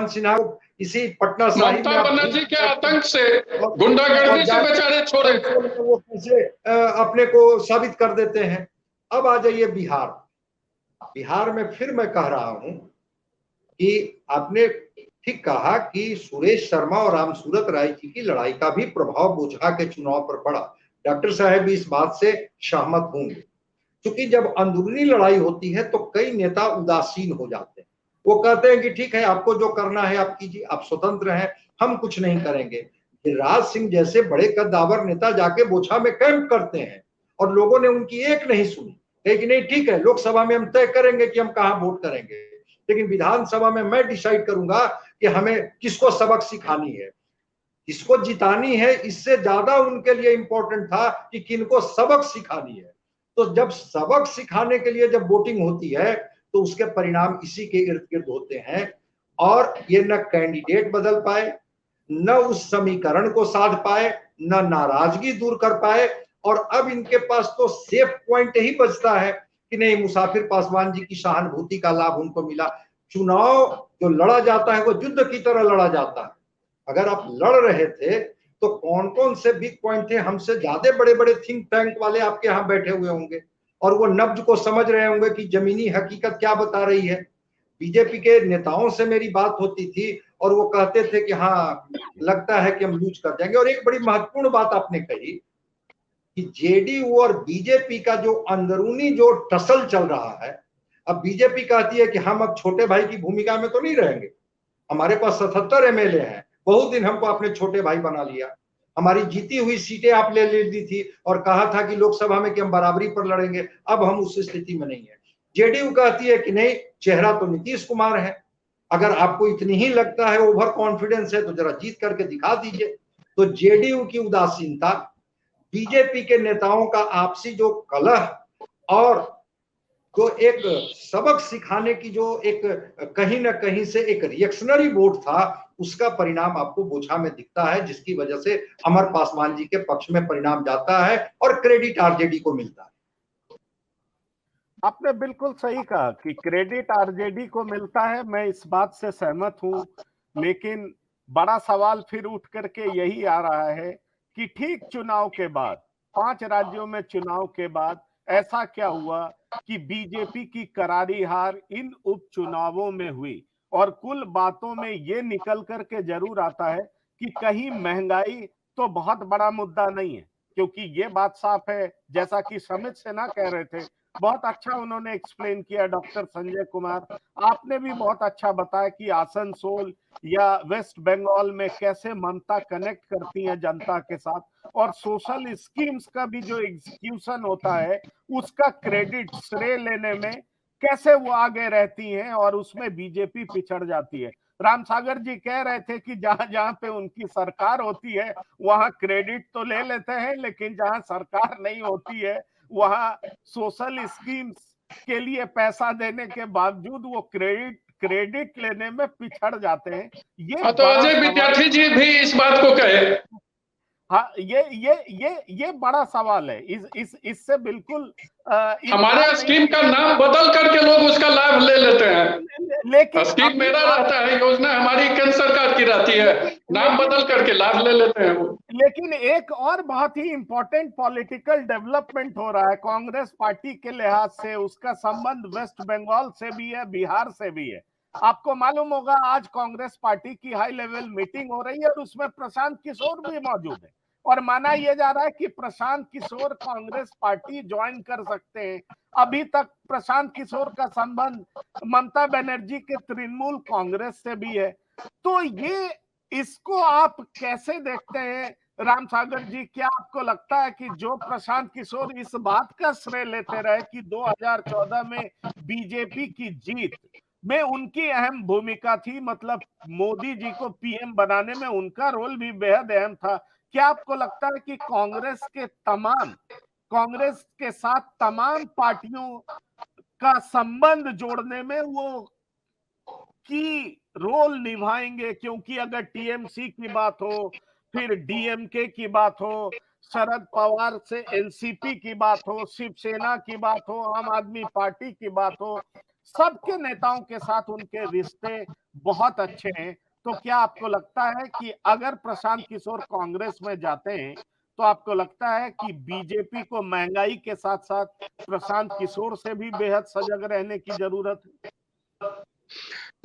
सिन्हा इसी पटना साहिब ममता बनर्जी के आतंक से, गुंडागर्दी से बेचारे छोड़े, वो कैसे अपने को साबित कर देते हैं। अब आ जाइए बिहार। बिहार में फिर मैं कह रहा हूं कि आपने ठीक कहा कि सुरेश शर्मा और रामसूरत राय जी की लड़ाई का भी प्रभाव बोचहा के चुनाव पर पड़ा। डॉक्टर साहब भी इस बात से सहमत होंगे, क्योंकि जब अंदरूनी लड़ाई होती है तो कई नेता उदासीन हो जाते हैं। वो कहते हैं कि ठीक है, आपको जो करना है आप कीजिए, आप स्वतंत्र हैं, हम कुछ नहीं करेंगे। गिरिराज सिंह जैसे बड़े कद्दावर नेता जाके बोचहा में कैंप करते हैं और लोगों ने उनकी एक नहीं सुनी, लेकिन नहीं ठीक है, लोकसभा में हम तय करेंगे कि हम कहां वोट करेंगे, लेकिन विधानसभा में मैं डिसाइड करूंगा कि हमें किसको सबक सिखानी है, किसको जितानी है। इससे ज्यादा उनके लिए इंपॉर्टेंट था कि किनको सबक सिखानी है। तो जब सबक सिखाने के लिए जब वोटिंग होती है तो उसके परिणाम इसी के इर्द गिर्द होते हैं, और ये न कैंडिडेट बदल पाए, न उस समीकरण को साध पाए, न नाराजगी दूर कर पाए, और अब इनके पास तो सेफ पॉइंट ही बचता है कि नहीं, मुसाफिर पासवान जी की सहानुभूति का लाभ उनको मिला। चुनाव जो लड़ा जाता है वो युद्ध की तरह लड़ा जाता है। अगर आप लड़ रहे थे तो कौन कौन से बिग पॉइंट थे, हमसे ज्यादा बड़े बड़े थिंक टैंक वाले आपके यहाँ बैठे हुए होंगे और वो नब्ज को समझ रहे होंगे कि जमीनी हकीकत क्या बता रही है। बीजेपी के नेताओं से मेरी बात होती थी और वो कहते थे कि हाँ, लगता है कि हम लूज कर जाएंगे। और एक बड़ी महत्वपूर्ण बात आपने कही कि जेडीयू और बीजेपी का जो अंदरूनी जो टसल चल रहा है, अब बीजेपी कहती है कि हम अब छोटे भाई की भूमिका में तो नहीं रहेंगे, हमारे पास 77 एमएलए हैं, बहुत दिन हमको आपने छोटे भाई बना लिया, हमारी जीती हुई सीटें आप ले ली थी और कहा था कि लोकसभा में कि हम बराबरी पर लड़ेंगे, अब हम उस स्थिति में नहीं है। जेडीयू कहती है कि नहीं, चेहरा तो नीतीश कुमार है, अगर आपको इतनी ही लगता है, ओवर कॉन्फिडेंस है, तो जरा जीत करके दिखा दीजिए। तो जेडीयू की उदासीनता, बीजेपी के नेताओं का आपसी जो कलह और जो एक सबक सिखाने की जो एक कहीं ना कहीं से एक रिएक्शनरी वोट था, उसका परिणाम आपको बोचहा में दिखता है, जिसकी वजह से अमर पासवान जी के पक्ष में परिणाम जाता है और क्रेडिट आरजेडी को मिलता है। आपने बिल्कुल सही कहा कि क्रेडिट आरजेडी को मिलता है, मैं इस बात से सहमत हूं, लेकिन बड़ा सवाल फिर उठ करके यही आ रहा है कि ठीक चुनाव के बाद, 5 राज्यों में चुनाव के बाद ऐसा क्या हुआ कि बीजेपी की करारी हार इन उपचुनावों में हुई, और कुल बातों में ये निकल करके जरूर आता है कि कहीं महंगाई तो बहुत बड़ा मुद्दा नहीं है, क्योंकि ये बात साफ है, जैसा कि समित सिन्हा कह रहे थे, बहुत अच्छा उन्होंने एक्सप्लेन किया, डॉक्टर संजय कुमार, आपने भी बहुत अच्छा बताया कि आसनसोल या वेस्ट बंगाल में कैसे ममता कनेक्ट करती है जनता के साथ, और सोशल स्कीम्स का भी जो एग्जीक्यूशन होता है उसका क्रेडिट श्रेय लेने में कैसे वो आगे रहती हैं और उसमें बीजेपी पिछड़ जाती है। राम सागर जी कह रहे थे कि जहां जहां पे उनकी सरकार होती है वहां क्रेडिट तो ले लेते हैं, लेकिन जहां सरकार नहीं होती है वहां सोशल स्कीम्स के लिए पैसा देने के बावजूद वो क्रेडिट लेने में पिछड़ जाते हैं। ये तो बड़ा अजय विद्यार्थी जी भी इस बात को कहे। हाँ, ये बड़ा सवाल है। इससे बिल्कुल हमारे स्कीम का नाम बदल करके लोग उसका लाभ ले लेते हैं। लेकिन स्कीम मेरा रहता है, योजना हमारी केंद्र सरकार की रहती है, नाम बदल करके लाभ ले लेते हैं वो। लेकिन एक और बहुत ही इंपॉर्टेंट पॉलिटिकल डेवलपमेंट हो रहा है कांग्रेस पार्टी के लिहाज से, उसका संबंध वेस्ट बंगाल से भी है, बिहार से भी है। आपको मालूम होगा आज कांग्रेस पार्टी की हाई लेवल मीटिंग हो रही है और उसमें प्रशांत किशोर भी मौजूद है, और माना यह जा रहा है कि प्रशांत किशोर कांग्रेस पार्टी ज्वाइन कर सकते हैं। अभी तक प्रशांत किशोर का संबंध ममता बनर्जी के तृणमूल कांग्रेस से भी है। तो ये इसको आप कैसे देखते हैं राम सागर जी? क्या आपको लगता है कि जो प्रशांत किशोर इस बात का श्रेय लेते रहे कि 2014 में बीजेपी की जीत में उनकी अहम भूमिका थी, मतलब मोदी जी को पीएम बनाने में उनका रोल भी बेहद अहम था, क्या आपको लगता है कि कांग्रेस के साथ तमाम पार्टियों का संबंध जोड़ने में वो की रोल निभाएंगे? क्योंकि अगर टीएमसी की बात हो, फिर डीएमके की बात हो, शरद पवार से एनसीपी की बात हो, शिवसेना की बात हो, आम आदमी पार्टी की बात हो, सबके नेताओं के साथ उनके रिश्ते बहुत अच्छे हैं। तो क्या आपको लगता है कि अगर प्रशांत किशोर कांग्रेस में जाते हैं तो आपको लगता है कि बीजेपी को महंगाई के साथ साथ प्रशांत किशोर से भी बेहद सजग रहने की जरूरत है?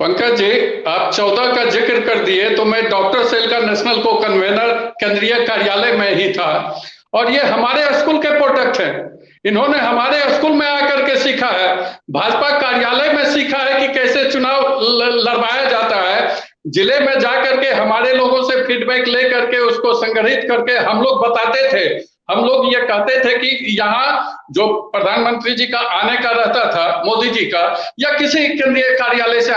पंकज जी, आप 14 का जिक्र कर दिए तो मैं डॉक्टर सेल का नेशनल को कन्वेनर केंद्रीय कार्यालय में ही था, और ये हमारे स्कूल के प्रोडक्ट हैं। इन्होंने हमारे स्कूल में आकर के सीखा है, भाजपा कार्यालय में सीखा है कि कैसे चुनाव लड़वाया जाता है। जिले में जाकर के हमारे लोगों से फीडबैक लेकर के उसको संग्रहित करके हम लोग बताते थे। हम लोग ये कहते थे कि यहाँ जो प्रधानमंत्री जी का आने का रहता था, मोदी जी का, या किसी केंद्रीय कार्यालय से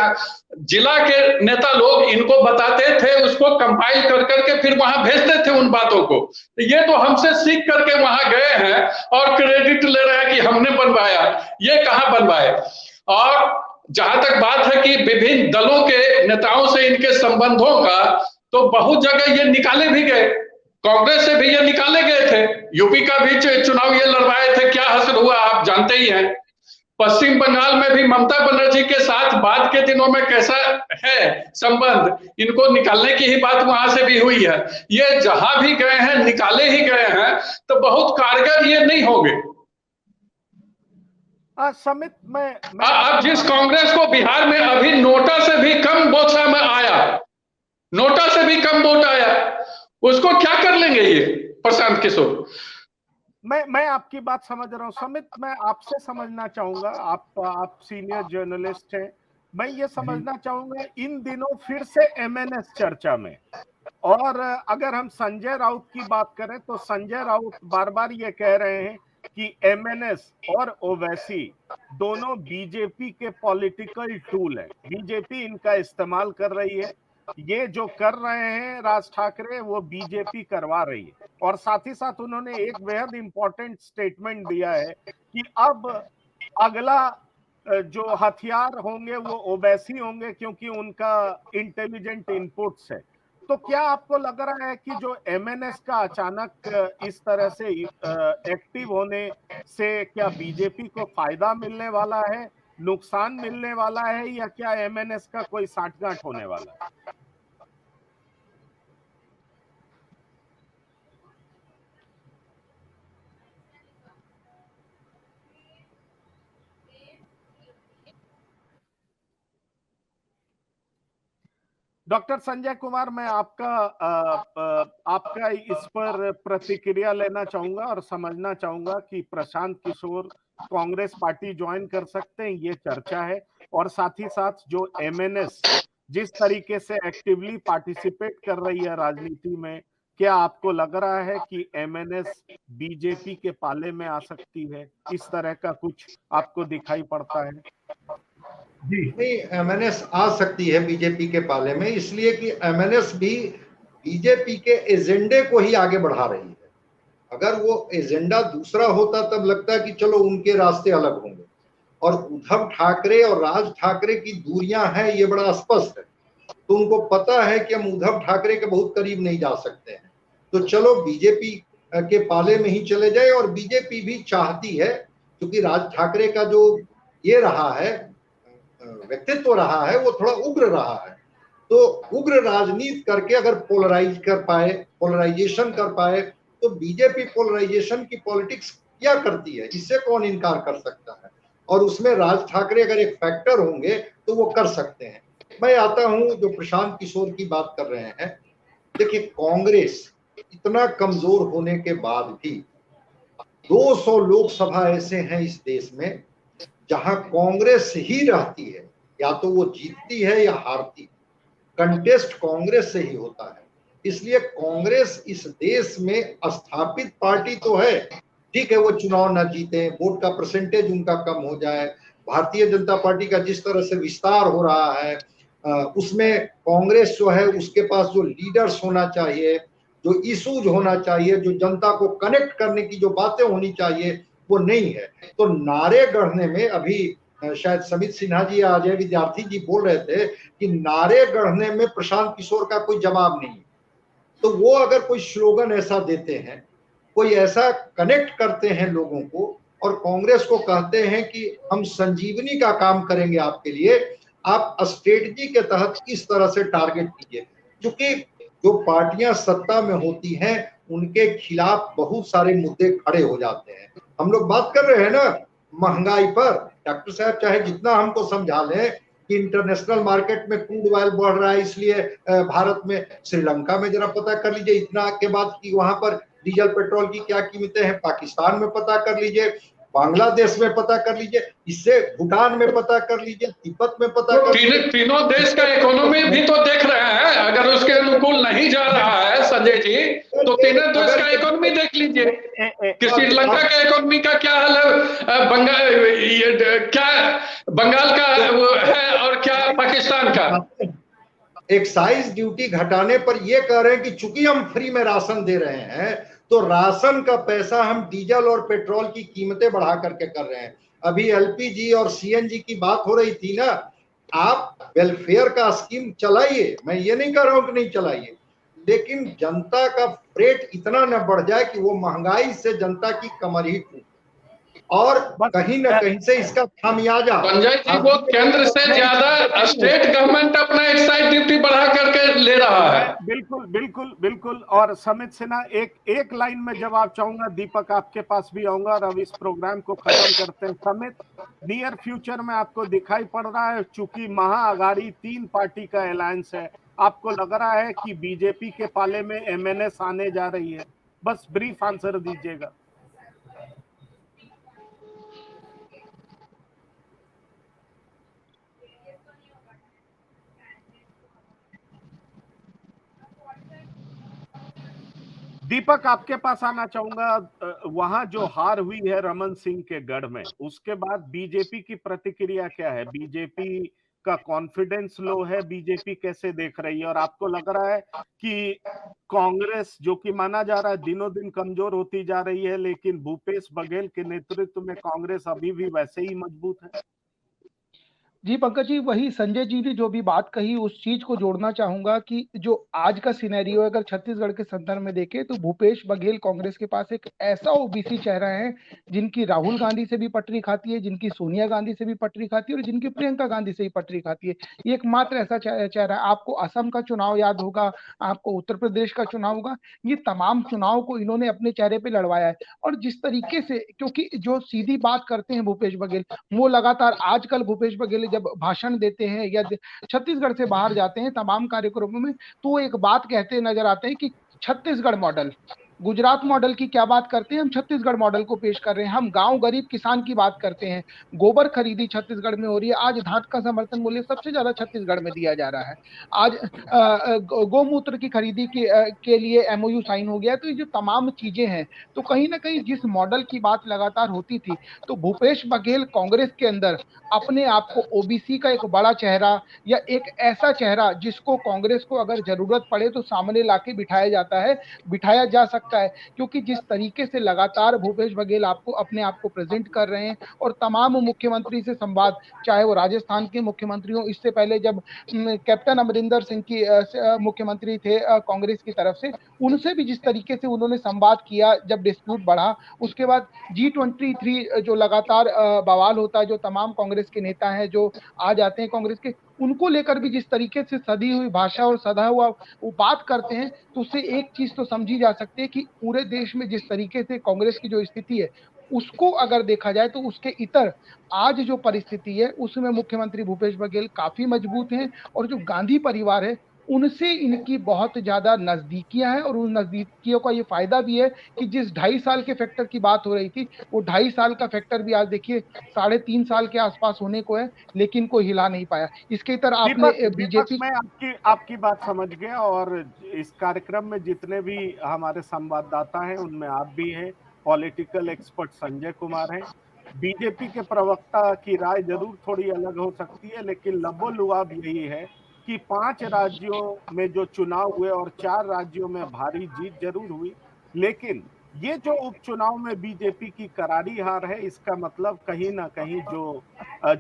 जिला के नेता लोग इनको बताते थे, उसको कंपाइल कर करके फिर वहां भेजते थे उन बातों को। ये तो हमसे सीख करके वहां गए हैं और क्रेडिट ले रहे हैं कि हमने बनवाया। ये कहाँ बनवाए? और जहां तक बात है कि विभिन्न दलों के नेताओं से इनके संबंधों का, तो बहुत जगह ये निकाले भी गए। कांग्रेस से भी ये निकाले गए थे, यूपी का भी चुनाव ये लड़वाए थे, क्या हासिल हुआ आप जानते ही हैं। पश्चिम बंगाल में भी ममता बनर्जी के साथ बाद के दिनों में कैसा है संबंध, इनको निकालने की ही बात वहां से भी हुई है। ये जहां भी गए हैं निकाले ही गए हैं, तो बहुत कारगर ये नहीं होंगे। समित में अब जिस कांग्रेस को बिहार में अभी नोटा से भी कम बोछा में आया, नोटा से भी कम वोट आया, उसको क्या कर लेंगे ये प्रशांत किशोर? मैं आपकी बात समझ रहा हूँ समित। मैं आपसे समझना चाहूंगा, आप सीनियर जर्नलिस्ट हैं, मैं ये समझना चाहूंगा इन दिनों फिर से एमएनएस चर्चा में, और अगर हम संजय राउत की बात करें तो संजय राउत बार बार ये कह रहे हैं कि एमएनएस और ओवैसी दोनों बीजेपी के पॉलिटिकल टूल है, बीजेपी इनका इस्तेमाल कर रही है। ये जो कर रहे हैं राज ठाकरे वो बीजेपी करवा रही है। और साथ ही साथ उन्होंने एक बेहद इंपॉर्टेंट स्टेटमेंट दिया है कि अब अगला जो हथियार होंगे वो ओवैसी होंगे, क्योंकि उनका इंटेलिजेंट इनपुट्स है। तो क्या आपको लग रहा है कि जो एमएनएस का अचानक इस तरह से एक्टिव होने से क्या बीजेपी को फायदा मिलने वाला है, नुकसान मिलने वाला है, या क्या एमएनएस का कोई साठगांठ होने वाला है? डॉक्टर संजय कुमार, मैं आपका इस पर प्रतिक्रिया लेना चाहूंगा और समझना चाहूंगा कि प्रशांत किशोर कांग्रेस पार्टी ज्वाइन कर सकते हैं, ये चर्चा है। और साथ ही साथ जो एमएनएस जिस तरीके से एक्टिवली पार्टिसिपेट कर रही है राजनीति में, क्या आपको लग रहा है कि एमएनएस बीजेपी के पाले में आ सकती है? इस तरह का कुछ आपको दिखाई पड़ता है? नहीं, एमएनएस आ सकती है बीजेपी के पाले में, इसलिए कि एमएनएस भी बीजेपी के एजेंडे को ही आगे बढ़ा रही है। अगर वो एजेंडा दूसरा होता तब लगता है कि चलो उनके रास्ते अलग होंगे। और उद्धव ठाकरे और राज ठाकरे की दूरियां हैं, ये बड़ा स्पष्ट है। तो उनको पता है कि हम उद्धव ठाकरे के बहुत करीब नहीं जा सकते हैं, तो चलो बीजेपी के पाले में ही चले जाए। और बीजेपी भी चाहती है, क्योंकि राज ठाकरे का जो ये रहा है व्यक्तित्व रहा है, वो थोड़ा उग्र रहा है। तो उग्र राजनीति करके अगर पोलराइजेशन कर पाए, तो बीजेपी पोलराइजेशन की पॉलिटिक्स क्या करती है, इससे कौन इनकार कर सकता है। और उसमें राज ठाकरे अगर एक फैक्टर होंगे तो वो कर सकते हैं। मैं आता हूं जो प्रशांत किशोर की बात कर रहे हैं। देखिए, कांग्रेस इतना कमजोर होने के बाद भी 200 लोकसभा ऐसे हैं इस देश में जहां कांग्रेस ही रहती है, या तो वो जीतती है या हारती है। कंटेस्ट कांग्रेस से ही होता है। इसलिए कांग्रेस इस देश में स्थापित पार्टी तो है, ठीक है, वो चुनाव ना जीते, वोट का परसेंटेज उनका कम हो जाए, भारतीय जनता पार्टी का जिस तरह से विस्तार हो रहा है उसमें कांग्रेस जो है उसके पास जो लीडर्स होना चाहिए, जो इशूज होना चाहिए, जो जनता को कनेक्ट करने की जो बातें होनी चाहिए, वो नहीं है। तो नारे गढ़ने में अभी शायद समित सिन्हा जी या अजय विद्यार्थी जी बोल रहे थे कि नारे गढ़ने में प्रशांत किशोर का कोई जवाब नहीं। तो वो अगर कोई स्लोगन ऐसा देते हैं, कोई ऐसा कनेक्ट करते हैं लोगों को, और कांग्रेस को कहते हैं कि हम संजीवनी का काम करेंगे आपके लिए, आप स्ट्रेटजी के तहत इस तरह से टारगेट कीजिए। क्योंकि जो पार्टियां सत्ता में होती हैं उनके खिलाफ बहुत सारे मुद्दे खड़े हो जाते हैं। हम लोग बात कर रहे हैं ना महंगाई पर, डॉक्टर साहब चाहे जितना हमको समझा लें कि इंटरनेशनल मार्केट में क्रूड ऑयल बढ़ रहा है इसलिए भारत में, श्रीलंका में जरा पता कर लीजिए इतना के बाद कि वहां पर डीजल पेट्रोल की क्या कीमतें हैं, पाकिस्तान में पता कर लीजिए, बांग्लादेश में पता कर लीजिए, इससे भूटान में पता कर लीजिए, तिब्बत में पता कर लीजिए। तीनों देश का इकोनॉमी भी तो देख रहे हैं, अगर उसके अनुकूल नहीं जा रहा है संजय जी तो तीनों देश का इकोनॉमी देख लीजिए कि श्रीलंका के इकोनॉमी का क्या हाल है, बंगाल का है और क्या पाकिस्तान का। एक्साइज ड्यूटी घटाने पर ये कह रहे हैं कि चूंकि हम फ्री में राशन दे रहे हैं तो राशन का पैसा हम डीजल और पेट्रोल की कीमतें बढ़ा करके कर रहे हैं। अभी एलपीजी और सीएनजी की बात हो रही थी ना, आप वेलफेयर का स्कीम चलाइए, मैं ये नहीं कह रहा हूं कि नहीं चलाइए, लेकिन जनता का रेट इतना न बढ़ जाए कि वो महंगाई से जनता की कमर ही टूटे और कहीं ना कहीं से इसका खामियाजा। संजय जी वो केंद्र से ज्यादा स्टेट गवर्नमेंट अपना एक्साइज ड्यूटी बढ़ा करके ले रहा है। बिल्कुल बिल्कुल बिल्कुल। और समित सिन्हा एक लाइन में जवाब चाहूंगा, दीपक आपके पास भी आऊंगा और अब इस प्रोग्राम को खत्म करते हैं। समित, नियर फ्यूचर में आपको दिखाई पड़ रहा है, चूंकि महाअघाड़ी 3 पार्टी का अलायंस है, आपको लग रहा है कि बीजेपी के पाले में एमएनएस आने जा रही है? बस ब्रीफ आंसर दीजिएगा। दीपक आपके पास आना चाहूंगा। वहां जो हार हुई है रमन सिंह के गढ़ में, उसके बाद बीजेपी की प्रतिक्रिया क्या है? बीजेपी का कॉन्फिडेंस लो है, बीजेपी कैसे देख रही है? और आपको लग रहा है कि कांग्रेस, जो कि माना जा रहा है दिनों दिन कमजोर होती जा रही है, लेकिन भूपेश बघेल के नेतृत्व में कांग्रेस अभी भी वैसे ही मजबूत है? जी पंकज जी, वही संजय जी ने जो भी बात कही उस चीज को जोड़ना चाहूंगा कि जो आज का सिनेरियो है अगर छत्तीसगढ़ के संदर्भ में देखें तो भूपेश बघेल कांग्रेस के पास एक ऐसा ओबीसी चेहरा है जिनकी राहुल गांधी से भी पटरी खाती है, जिनकी सोनिया गांधी से भी पटरी खाती है और जिनकी प्रियंका गांधी से भी पटरी खाती है। ये एकमात्र ऐसा चेहरा है। आपको असम का चुनाव याद होगा, आपको उत्तर प्रदेश का चुनाव होगा, ये तमाम चुनाव को इन्होंने अपने चेहरे पे लड़वाया है। और जिस तरीके से, क्योंकि जो सीधी बात करते हैं भूपेश बघेल, वो लगातार आजकल भूपेश बघेल जब भाषण देते हैं या छत्तीसगढ़ से बाहर जाते हैं तमाम कार्यक्रमों में, तो एक बात कहते नजर आते हैं कि छत्तीसगढ़ मॉडल, गुजरात मॉडल की क्या बात करते हैं, हम छत्तीसगढ़ मॉडल को पेश कर रहे हैं। हम गांव गरीब किसान की बात करते हैं, गोबर खरीदी छत्तीसगढ़ में हो रही है। आज धान का समर्थन मूल्य सबसे ज्यादा छत्तीसगढ़ में दिया जा रहा है। आज गौमूत्र की खरीदी के लिए एमओयू साइन हो गया। तो ये जो तमाम चीजें हैं, तो कहीं ना कहीं जिस मॉडल की बात लगातार होती थी, तो भूपेश बघेल कांग्रेस के अंदर अपने आप को ओबीसी का एक बड़ा चेहरा या एक ऐसा चेहरा जिसको कांग्रेस को अगर जरूरत पड़े तो सामने लाके बिठाया जा सकता है। क्योंकि जिस तरीके से लगातार भूपेश बघेल आपको अपने आप को प्रेजेंट कर रहे हैं और तमाम मुख्यमंत्री से संवाद, चाहे वो राजस्थान के मुख्यमंत्री हो, इससे पहले जब कैप्टन अमरिंदर सिंह की मुख्यमंत्री थे कांग्रेस की तरफ से, उनसे भी जिस तरीके से उन्होंने संवाद किया जब डिस्प्यूट बढ़ा, उसके बाद G23 जो लगातार बवाल होता है, जो तमाम कांग्रेस के नेता हैं जो आ जाते हैं कांग्रेस के, उनको लेकर भी जिस तरीके से सदी हुई भाषा और सदा हुआ वो बात करते हैं, तो उससे एक चीज तो समझी जा सकती है कि पूरे देश में जिस तरीके से कांग्रेस की जो स्थिति है उसको अगर देखा जाए तो उसके इतर आज जो परिस्थिति है उसमें मुख्यमंत्री भूपेश बघेल काफी मजबूत हैं। और जो गांधी परिवार है उनसे इनकी बहुत ज्यादा नजदीकियां हैं और उन नजदीकियों का ये फायदा भी है कि जिस 2.5 साल के फैक्टर की बात हो रही थी, वो 2.5 साल का फैक्टर भी आज देखिए 3.5 साल के आसपास होने को है, लेकिन कोई हिला नहीं पाया। इसके इतर आपने बीजेपी, मैं आपकी बात समझ गया और इस कार्यक्रम में जितने भी हमारे संवाददाता हैं उनमें आप भी हैं, पॉलिटिकल एक्सपर्ट संजय कुमार हैं। बीजेपी के प्रवक्ता की राय जरूर थोड़ी अलग हो सकती है, लेकिन लबो-लुआब यही है कि 5 राज्यों में जो चुनाव हुए और 4 राज्यों में भारी जीत जरूर हुई, लेकिन ये जो उपचुनाव में बीजेपी की करारी हार है, इसका मतलब कहीं ना कहीं जो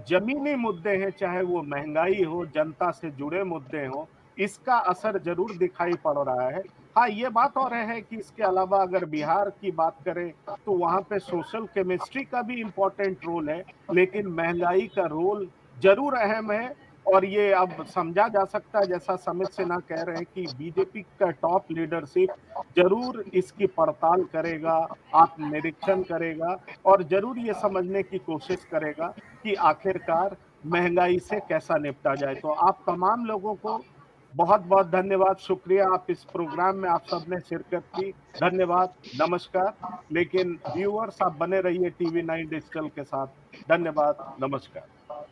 जमीनी मुद्दे हैं, चाहे वो महंगाई हो, जनता से जुड़े मुद्दे हो, इसका असर जरूर दिखाई पड़ रहा है। हाँ, ये बात और है कि इसके अलावा अगर बिहार की बात करें तो वहाँ पे सोशल केमिस्ट्री का भी इम्पोर्टेंट रोल है, लेकिन महंगाई का रोल जरूर अहम है। और ये अब समझा जा सकता है, जैसा समित सिन्हा कह रहे हैं, कि बीजेपी का टॉप लीडरशिप जरूर इसकी पड़ताल करेगा, आत्मनिरीक्षण करेगा और जरूर ये समझने की कोशिश करेगा कि आखिरकार महंगाई से कैसा निपटा जाए। तो आप तमाम लोगों को बहुत बहुत धन्यवाद, शुक्रिया, आप इस प्रोग्राम में आप सबने शिरकत की, धन्यवाद, नमस्कार। लेकिन व्यूअर्स आप बने रहिए टीवी 9 डिजिटल के साथ, धन्यवाद, नमस्कार।